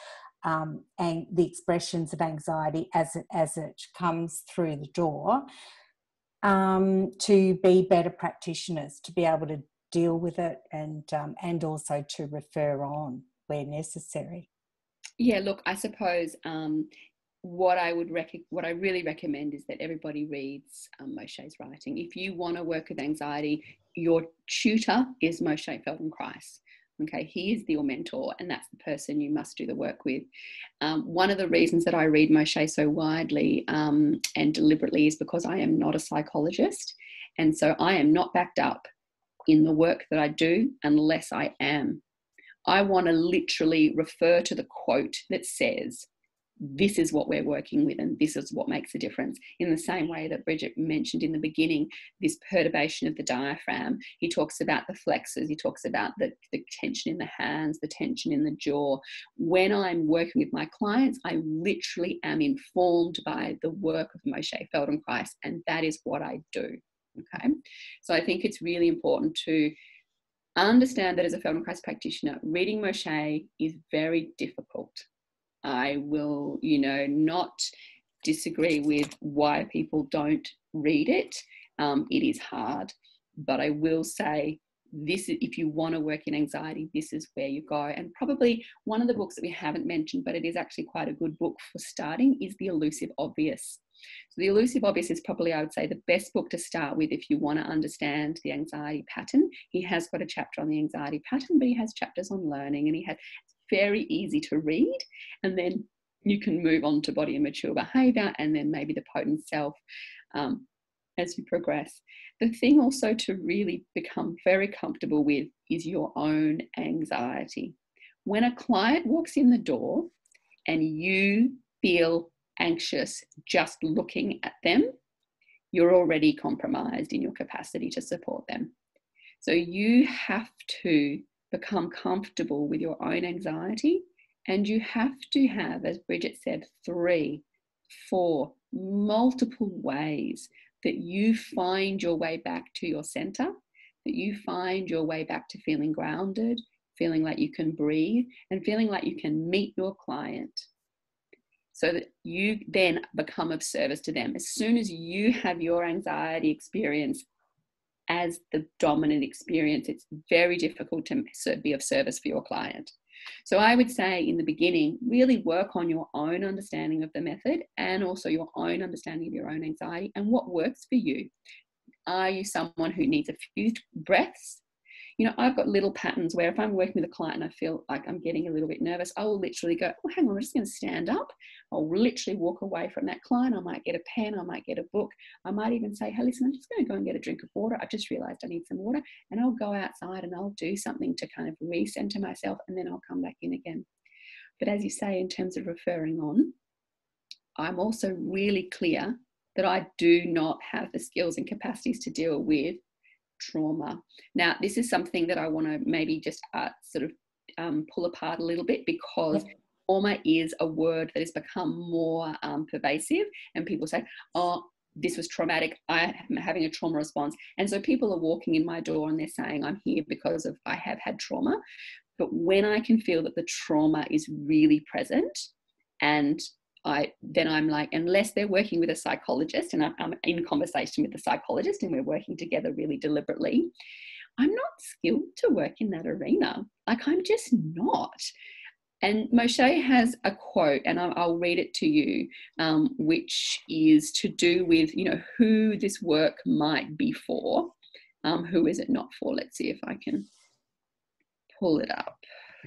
Speaker 1: and the expressions of anxiety as it comes through the door, to be better practitioners, to be able to deal with it and also to refer on where necessary.
Speaker 3: Yeah, look, I suppose what I really recommend is that everybody reads Moshe's writing. If you want to work with anxiety, your tutor is Moshe Feldenkrais. Okay, he is your mentor, and that's the person you must do the work with. One of the reasons that I read Moshe so widely and deliberately is because I am not a psychologist, and so I am not backed up in the work that I do unless I am. I want to literally refer to the quote that says, this is what we're working with and this is what makes a difference. In the same way that Bridget mentioned in the beginning, this perturbation of the diaphragm, he talks about the flexors, he talks about the tension in the hands, the tension in the jaw. When I'm working with my clients, I literally am informed by the work of Moshe Feldenkrais, and that is what I do. Okay, so I think it's really important to understand that as a Feldenkrais practitioner, reading Moshe is very difficult. I will, not disagree with why people don't read it. It is hard, but I will say this: if you want to work in anxiety, this is where you go. And probably one of the books that we haven't mentioned, but it is actually quite a good book for starting, is The Elusive Obvious. So The Elusive Obvious is probably, I would say, the best book to start with if you want to understand the anxiety pattern. He has got a chapter on the anxiety pattern, but he has chapters on learning, and it's very easy to read. And then you can move on to body and mature behaviour, and then maybe the potent self as you progress. The thing also to really become very comfortable with is your own anxiety. When a client walks in the door and you feel anxious just looking at them, you're already compromised in your capacity to support them. So you have to become comfortable with your own anxiety, and you have to have, as Bridget said, 3, 4, multiple ways that you find your way back to your center, that you find your way back to feeling grounded, feeling like you can breathe, and feeling like you can meet your client, so that you then become of service to them. As soon as you have your anxiety experience as the dominant experience, it's very difficult to be of service for your client. So I would say in the beginning, really work on your own understanding of the method and also your own understanding of your own anxiety and what works for you. Are you someone who needs a few breaths? You know, I've got little patterns where if I'm working with a client and I feel like I'm getting a little bit nervous, I will literally go, oh, hang on, I'm just going to stand up. I'll literally walk away from that client. I might get a pen, I might get a book. I might even say, hey, listen, I'm just going to go and get a drink of water. I've just realized I need some water. And I'll go outside and I'll do something to kind of recenter myself, and then I'll come back in again. But as you say, in terms of referring on, I'm also really clear that I do not have the skills and capacities to deal with trauma. Now, this is something that I want to maybe just pull apart a little bit, because trauma is a word that has become more pervasive, and people say, oh, this was traumatic, I am having a trauma response. And so people are walking in my door and they're saying, I'm here because of I have had trauma. But when I can feel that the trauma is really present, and I'm like, unless they're working with a psychologist and I'm in conversation with the psychologist and we're working together really deliberately, I'm not skilled to work in that arena. Like, I'm just not. And Moshe has a quote, and I'll read it to you, which is to do with, you know, who this work might be for. Who is it not for? Let's see if I can pull it up.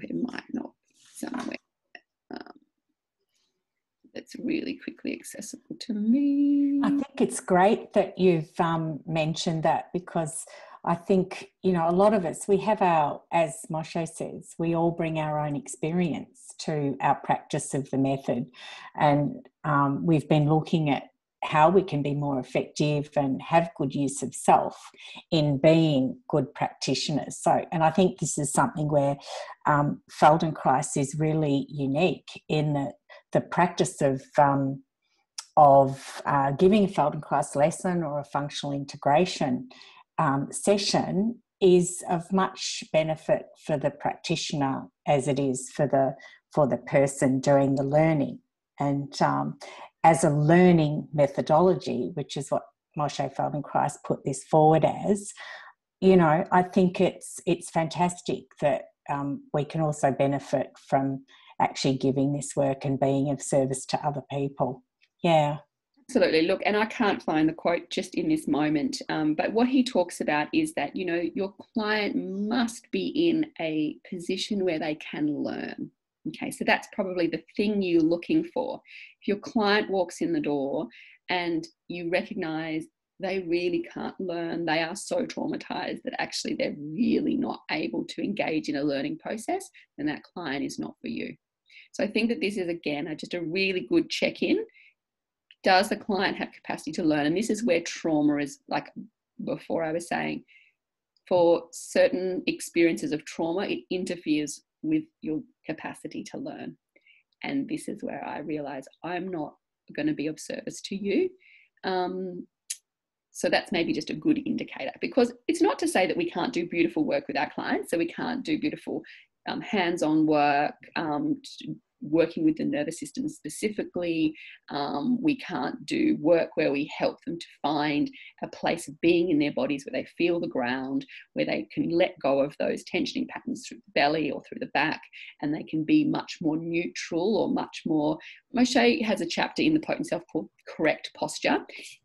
Speaker 3: It might not be somewhere. It's really quickly accessible to me.
Speaker 1: I think it's great that you've mentioned that, because I think, you know, a lot of us, we have our, as Moshe says, we all bring our own experience to our practice of the method. And we've been looking at how we can be more effective and have good use of self in being good practitioners. So, and I think this is something where Feldenkrais is really unique in that the practice of giving a Feldenkrais lesson or a functional integration session is of much benefit for the practitioner as it is for the person doing the learning. And as a learning methodology, which is what Moshe Feldenkrais put this forward as, you know, I think it's fantastic that we can also benefit from actually giving this work and being of service to other people. Yeah.
Speaker 3: Absolutely. Look, and I can't find the quote just in this moment, but what he talks about is that, you know, your client must be in a position where they can learn. Okay, so that's probably the thing you're looking for. If your client walks in the door and you recognize they really can't learn, they are so traumatized that actually they're really not able to engage in a learning process, then that client is not for you. So I think that this is, again, just a really good check-in. Does the client have capacity to learn? And this is where trauma is, like before I was saying, for certain experiences of trauma, it interferes with your capacity to learn. And this is where I realize I'm not going to be of service to you. So that's maybe just a good indicator, because it's not to say that we can't do beautiful work with our clients. So we can't do beautiful hands-on work, working with the nervous system specifically. We can't do work where we help them to find a place of being in their bodies where they feel the ground, where they can let go of those tensioning patterns through the belly or through the back, and they can be much more neutral or much more. Moshe has a chapter in the Potent Self called Correct Posture.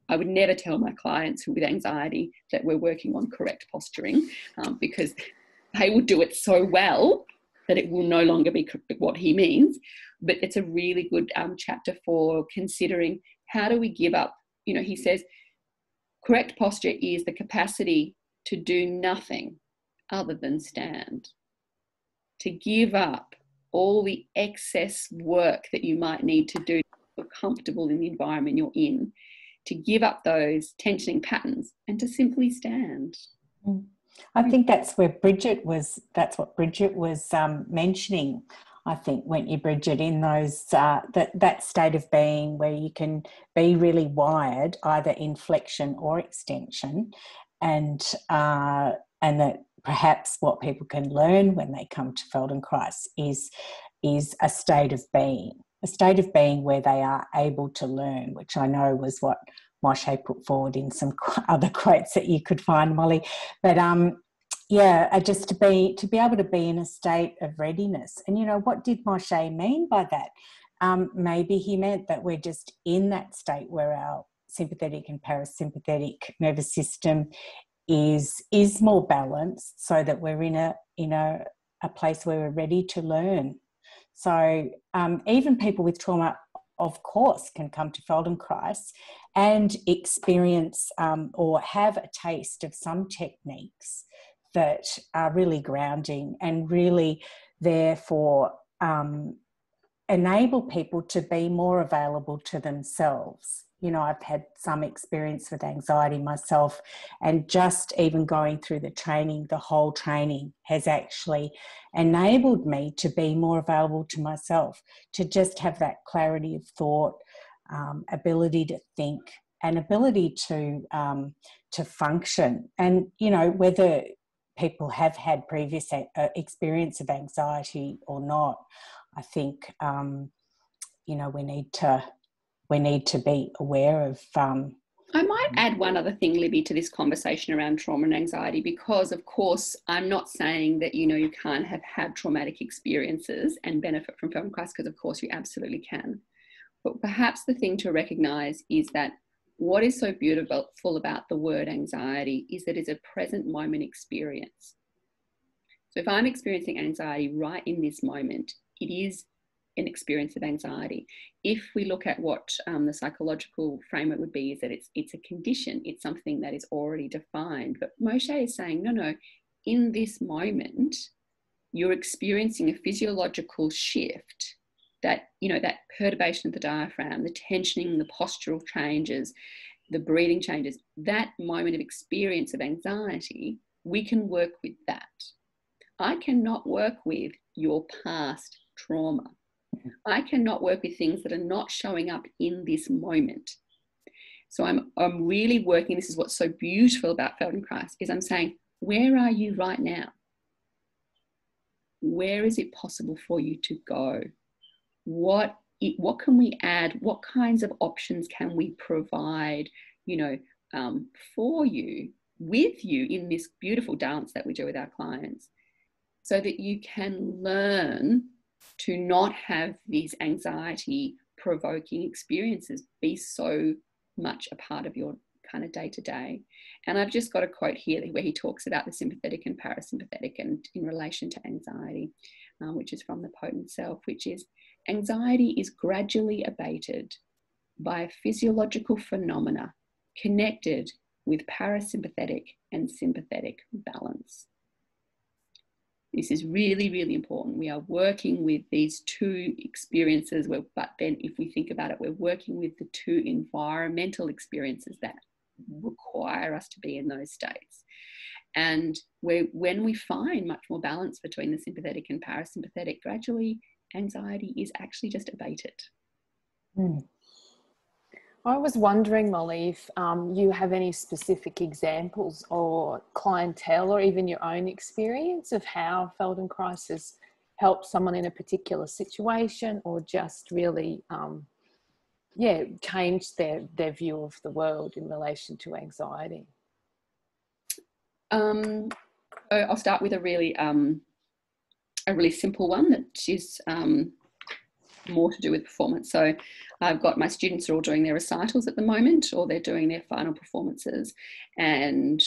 Speaker 3: I would never tell my clients with anxiety that we're working on correct posturing, because they will do it so well that it will no longer be what he means. But it's a really good chapter for considering, how do we give up? You know, he says, correct posture is the capacity to do nothing other than stand, to give up all the excess work that you might need to do to feel comfortable in the environment you're in, to give up those tensioning patterns and to simply stand.
Speaker 1: I think that's what Bridget was mentioning. I think, weren't you, Bridget, in those that state of being where you can be really wired, either in flexion or extension, and that perhaps what people can learn when they come to Feldenkrais is a state of being where they are able to learn, which I know was what Moshe put forward in some other quotes that you could find, Molly. But just to be able to be in a state of readiness. And, you know, what did Moshe mean by that? Maybe he meant that we're just in that state where our sympathetic and parasympathetic nervous system is more balanced, so that we're in a place where we're ready to learn. So even people with trauma, of course, can come to Feldenkrais and experience or have a taste of some techniques that are really grounding and really therefore enable people to be more available to themselves. You know, I've had some experience with anxiety myself, and just even going through the training, the whole training has actually enabled me to be more available to myself, to just have that clarity of thought, ability to think, and ability to function. And, you know, whether people have had previous experience of anxiety or not, I think, you know, we need to be aware of.
Speaker 3: I might add one other thing, Libby, to this conversation around trauma and anxiety, because, of course, I'm not saying that, you know, you can't have had traumatic experiences and benefit from Feldenkrais, because, of course, you absolutely can. But perhaps the thing to recognise is that what is so beautiful about the word anxiety is that it's a present moment experience. So if I'm experiencing anxiety right in this moment, it is an experience of anxiety. If we look at what the psychological framework would be, is that it's a condition, it's something that is already defined. But Moshe is saying, no, in this moment, you're experiencing a physiological shift, that, you know, that perturbation of the diaphragm, the tensioning, the postural changes, the breathing changes, that moment of experience of anxiety, we can work with that. I cannot work with your past trauma. I cannot work with things that are not showing up in this moment. So I'm really working, this is what's so beautiful about Feldenkrais, is I'm saying, where are you right now? Where is it possible for you to go? What can we add? What kinds of options can we provide, you know, for you, with you in this beautiful dance that we do with our clients, so that you can learn to not have these anxiety provoking experiences be so much a part of your kind of day to day. And I've just got a quote here where he talks about the sympathetic and parasympathetic and in relation to anxiety, which is from The Potent Self, which is, anxiety is gradually abated by a physiological phenomena connected with parasympathetic and sympathetic balance. This is really, really important. We are working with these two experiences, but then if we think about it, we're working with the two environmental experiences that require us to be in those states. And when we find much more balance between the sympathetic and parasympathetic, gradually anxiety is actually just abated.
Speaker 5: I was wondering, Molly, if you have any specific examples or clientele or even your own experience of how Feldenkrais has helped someone in a particular situation, or just really, changed their view of the world in relation to anxiety.
Speaker 3: I'll start with a really simple one that is more to do with performance. So I've got my students are all doing their recitals at the moment, or they're doing their final performances. And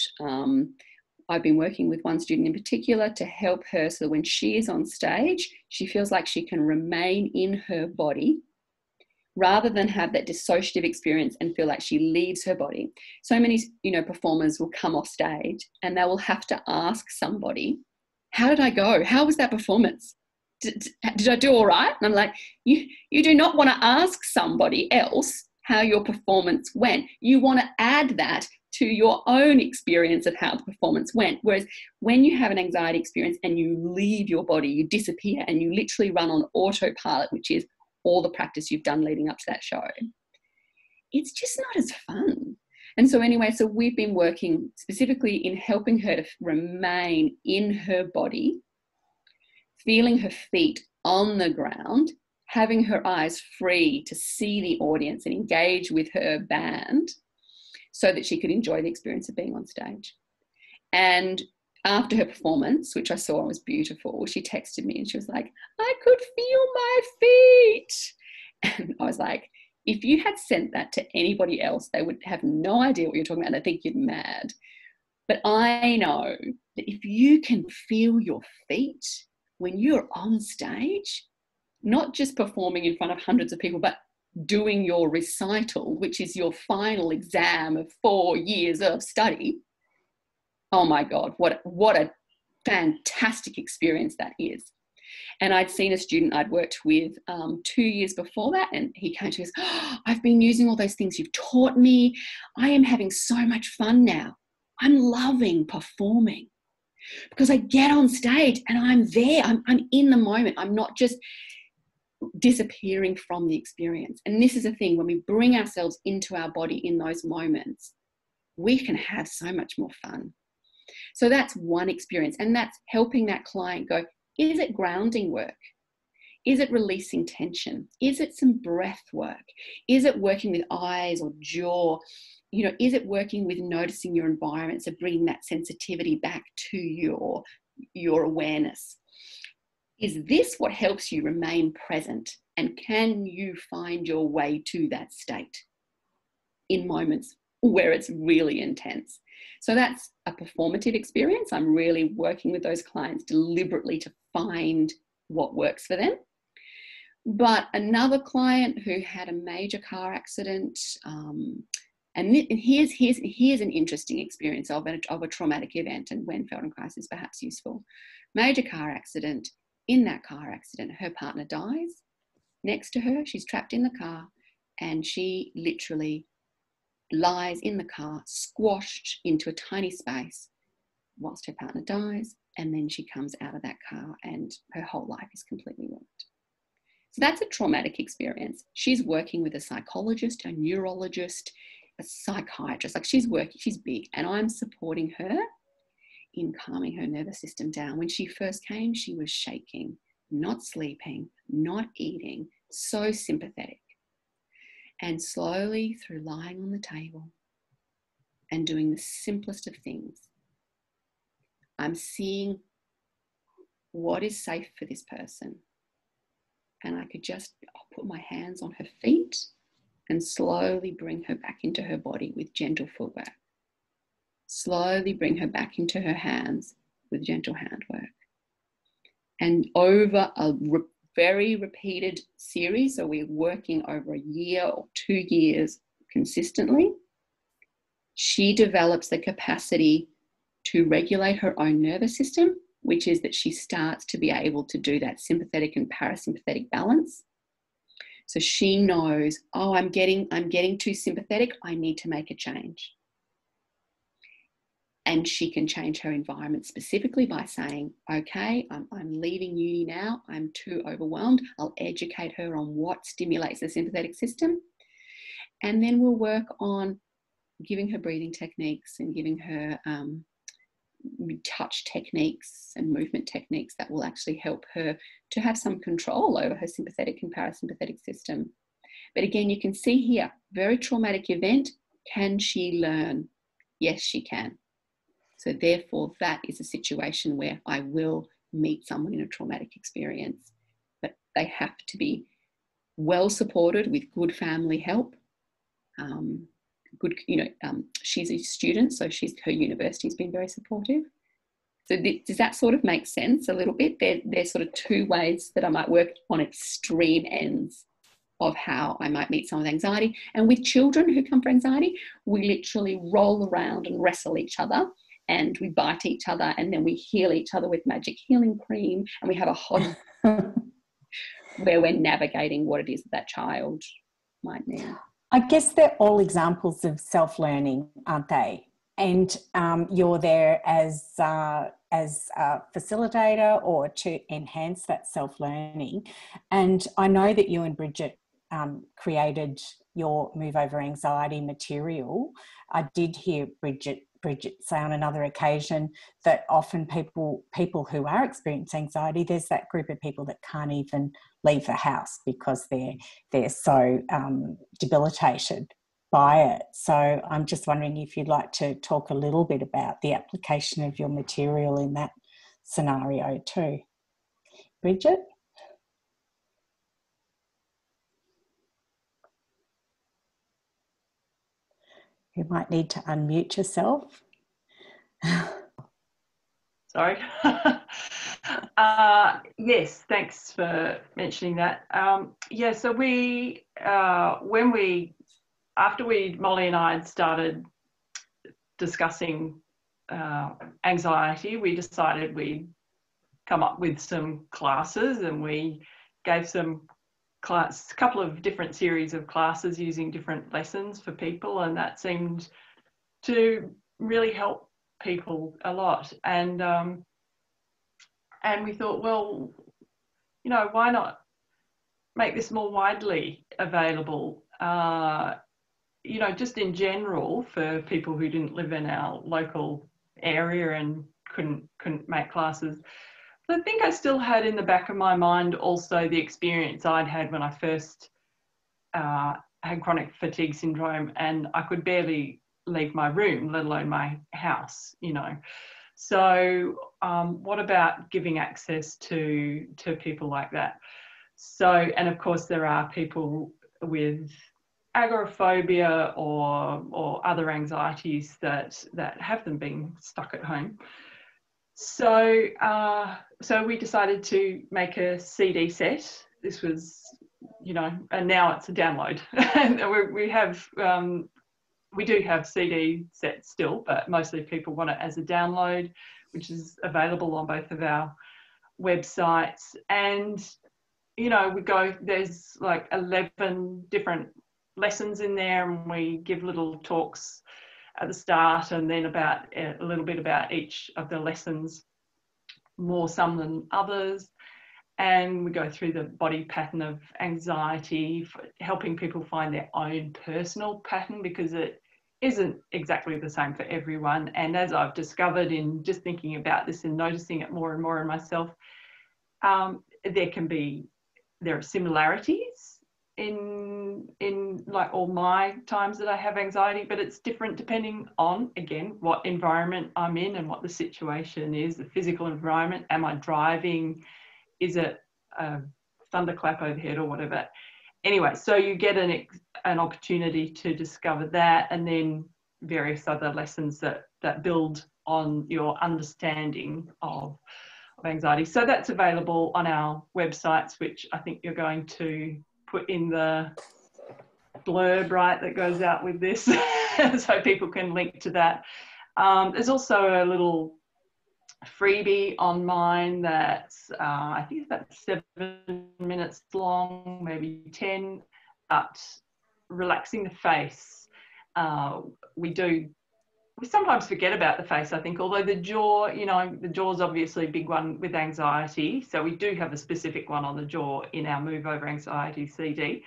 Speaker 3: I've been working with one student in particular to help her so that when she is on stage, she feels like she can remain in her body rather than have that dissociative experience and feel like she leaves her body. So many, performers will come off stage and they will have to ask somebody, how did I go? How was that performance? Did I do all right? And I'm like, you do not want to ask somebody else how your performance went. You want to add that to your own experience of how the performance went. Whereas when you have an anxiety experience and you leave your body, you disappear and you literally run on autopilot, which is all the practice you've done leading up to that show, it's just not as fun. And so anyway, so we've been working specifically in helping her to remain in her body, feeling her feet on the ground, having her eyes free to see the audience and engage with her band so that she could enjoy the experience of being on stage. And after her performance, which I saw was beautiful, she texted me and she was like, I could feel my feet. And I was like, if you had sent that to anybody else, they would have no idea what you're talking about. They think you're mad. But I know that if you can feel your feet when you're on stage, not just performing in front of hundreds of people, but doing your recital, which is your final exam of 4 years of study. Oh my God, what a fantastic experience that is. And I'd seen a student I'd worked with 2 years before that, and he came to us, oh, I've been using all those things you've taught me. I am having so much fun now. I'm loving performing because I get on stage and I'm there. I'm in the moment. I'm not just disappearing from the experience. And this is a thing, when we bring ourselves into our body in those moments, we can have so much more fun. So that's one experience, and that's helping that client go, is it grounding work? Is it releasing tension? Is it some breath work? Is it working with eyes or jaw? You know, is it working with noticing your environment, so bringing that sensitivity back to your awareness? Is this what helps you remain present? And can you find your way to that state in moments where it's really intense? So that's a performative experience. I'm really working with those clients deliberately to find what works for them. But another client who had a major car accident, and here's an interesting experience of a traumatic event, and when Feldenkrais is perhaps useful. Major car accident. In that car accident, her partner dies next to her. She's trapped in the car, and she literally lies in the car, squashed into a tiny space whilst her partner dies, and then she comes out of that car and her whole life is completely ruined. So that's a traumatic experience. She's working with a psychologist, a neurologist, a psychiatrist. Like, she's big, and I'm supporting her in calming her nervous system down. When she first came, she was shaking, not sleeping, not eating, so sympathetic. And slowly, through lying on the table and doing the simplest of things, I'm seeing what is safe for this person. And I could just put my hands on her feet and slowly bring her back into her body with gentle footwork. Slowly bring her back into her hands with gentle handwork. And over a very repeated series, so we're working over a year or 2 years consistently, she develops the capacity to regulate her own nervous system, which is that she starts to be able to do that sympathetic and parasympathetic balance. So she knows, oh, I'm getting too sympathetic, I need to make a change. And she can change her environment specifically by saying, okay, I'm leaving uni now, I'm too overwhelmed. I'll educate her on what stimulates the sympathetic system. And then we'll work on giving her breathing techniques and giving her touch techniques and movement techniques that will actually help her to have some control over her sympathetic and parasympathetic system. But again, you can see here, very traumatic event. Can she learn? Yes, she can. So therefore, that is a situation where I will meet someone in a traumatic experience, but they have to be well supported with good family help. She's a student, so her university's been very supportive. So does that sort of make sense a little bit? There's sort of two ways that I might work on extreme ends of how I might meet someone with anxiety. And with children who come for anxiety, we literally roll around and wrestle each other, and we bite each other, and then we heal each other with magic healing cream, and we have a whole where we're navigating what it is that child might need.
Speaker 1: I guess they're all examples of self-learning, aren't they? And you're there as a facilitator or to enhance that self-learning. And I know that you and Bridget created your Move Over Anxiety material. I did hear Bridget say on another occasion that often people who are experiencing anxiety, there's that group of people that can't even leave the house because they're so debilitated by it. So I'm just wondering if you'd like to talk a little bit about the application of your material in that scenario too. Bridget? You might need to unmute yourself.
Speaker 2: Sorry. Yes, thanks for mentioning that. Yeah, so after Molly and I had started discussing anxiety, we decided we'd come up with some classes, and we gave a couple of different series of classes using different lessons for people, and that seemed to really help people a lot. And we thought, well, you know, why not make this more widely available, you know, just in general for people who didn't live in our local area and couldn't make classes. But I think I still had in the back of my mind also the experience I'd had when I first had chronic fatigue syndrome, and I could barely leave my room, let alone my house, you know. So what about giving access to people like that? So, and of course there are people with agoraphobia or other anxieties that have them being stuck at home. So so we decided to make a CD set. This was, you know, and now it's a download. And we do have CD sets still, but mostly people want it as a download, which is available on both of our websites. And, you know, there's like 11 different lessons in there, and we give little talks at the start, and then about a little bit about each of the lessons, more some than others. And we go through the body pattern of anxiety, helping people find their own personal pattern, because it isn't exactly the same for everyone. And as I've discovered in just thinking about this and noticing it more and more in myself, there are similarities in like all my times that I have anxiety, but it's different depending on, again, what environment I'm in and what the situation is, the physical environment. Am I driving? Is it a thunderclap overhead or whatever? Anyway, so you get an opportunity to discover that, and then various other lessons that build on your understanding of anxiety. So that's available on our websites, which I think you're going to put in the blurb, right, that goes out with this, so people can link to that. There's also a little freebie on mine that's I think it's about 7 minutes long, maybe 10, but relaxing the face. We sometimes forget about the face, I think, although the jaw, you know, the jaw's obviously a big one with anxiety. So we do have a specific one on the jaw in our Move Over Anxiety CD.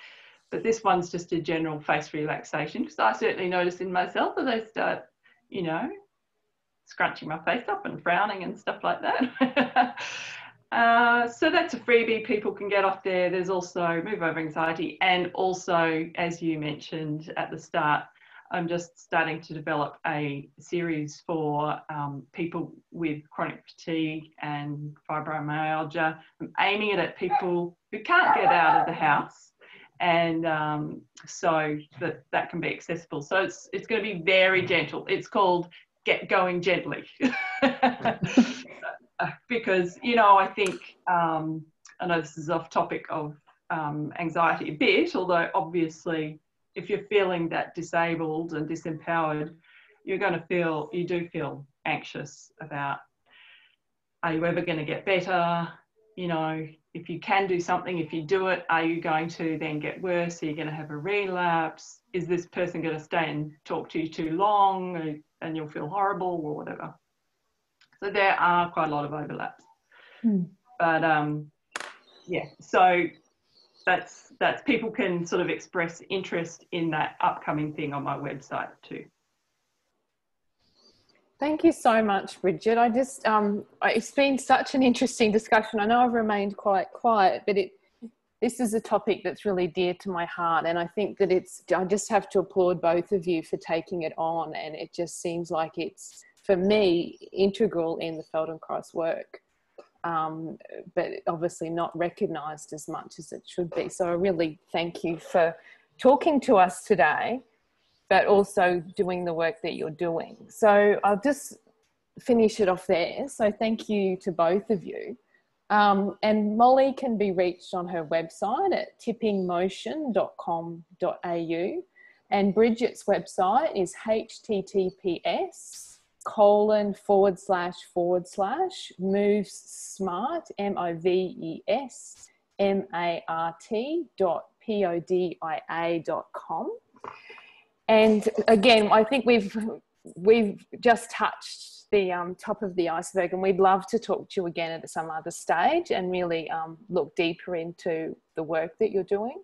Speaker 2: But this one's just a general face relaxation, because I certainly notice in myself that I start, you know, scrunching my face up and frowning and stuff like that. So that's a freebie people can get off there. There's also Move Over Anxiety, and also, as you mentioned at the start, I'm just starting to develop a series for people with chronic fatigue and fibromyalgia. I'm aiming it at people who can't get out of the house, and so that can be accessible. So it's going to be very gentle. It's called Get Going Gently. Because, you know, I think, I know this is off topic of anxiety a bit, although obviously if you're feeling that disabled and disempowered, you do feel anxious about, are you ever going to get better? You know, if you can do something, if you do it, are you going to then get worse? Are you going to have a relapse? Is this person going to stay and talk to you too long and you'll feel horrible or whatever? So there are quite a lot of overlaps. But yeah, so that's people can sort of express interest in that upcoming thing on my website too.
Speaker 5: Thank you so much, Bridget. I just, it's been such an interesting discussion. I know I've remained quite quiet, but this is a topic that's really dear to my heart. And I think that I just have to applaud both of you for taking it on. And it just seems like it's, for me, integral in the Feldenkrais work, but obviously not recognised as much as it should be. So I really thank you for talking to us today, but also doing the work that you're doing. So I'll just finish it off there. So thank you to both of you. And Molly can be reached on her website at tippingmotion.com.au. And Bridget's website is https://movessmart, movesmart.podia.com. And again, I think we've just touched the top of the iceberg, and we'd love to talk to you again at some other stage and really look deeper into the work that you're doing.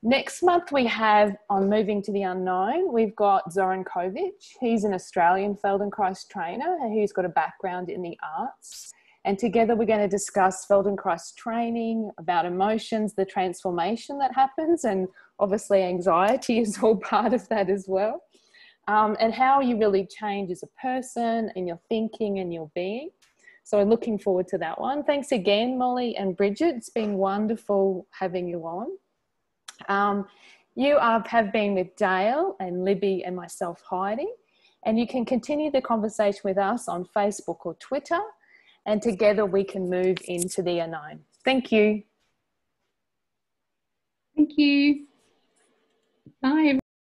Speaker 5: Next month we have, on Moving to the Unknown, we've got Zoran Kovic. He's an Australian Feldenkrais trainer who's got a background in the arts. And together we're going to discuss Feldenkrais training, about emotions, the transformation that happens, and obviously anxiety is all part of that as well. And how you really change as a person in your thinking and your being. So I'm looking forward to that one. Thanks again, Molly and Bridget. It's been wonderful having you on. You have been with Dale and Libby and myself, Heidi, and you can continue the conversation with us on Facebook or Twitter, and together we can move into the unknown. Thank you.
Speaker 3: Thank you. Bye.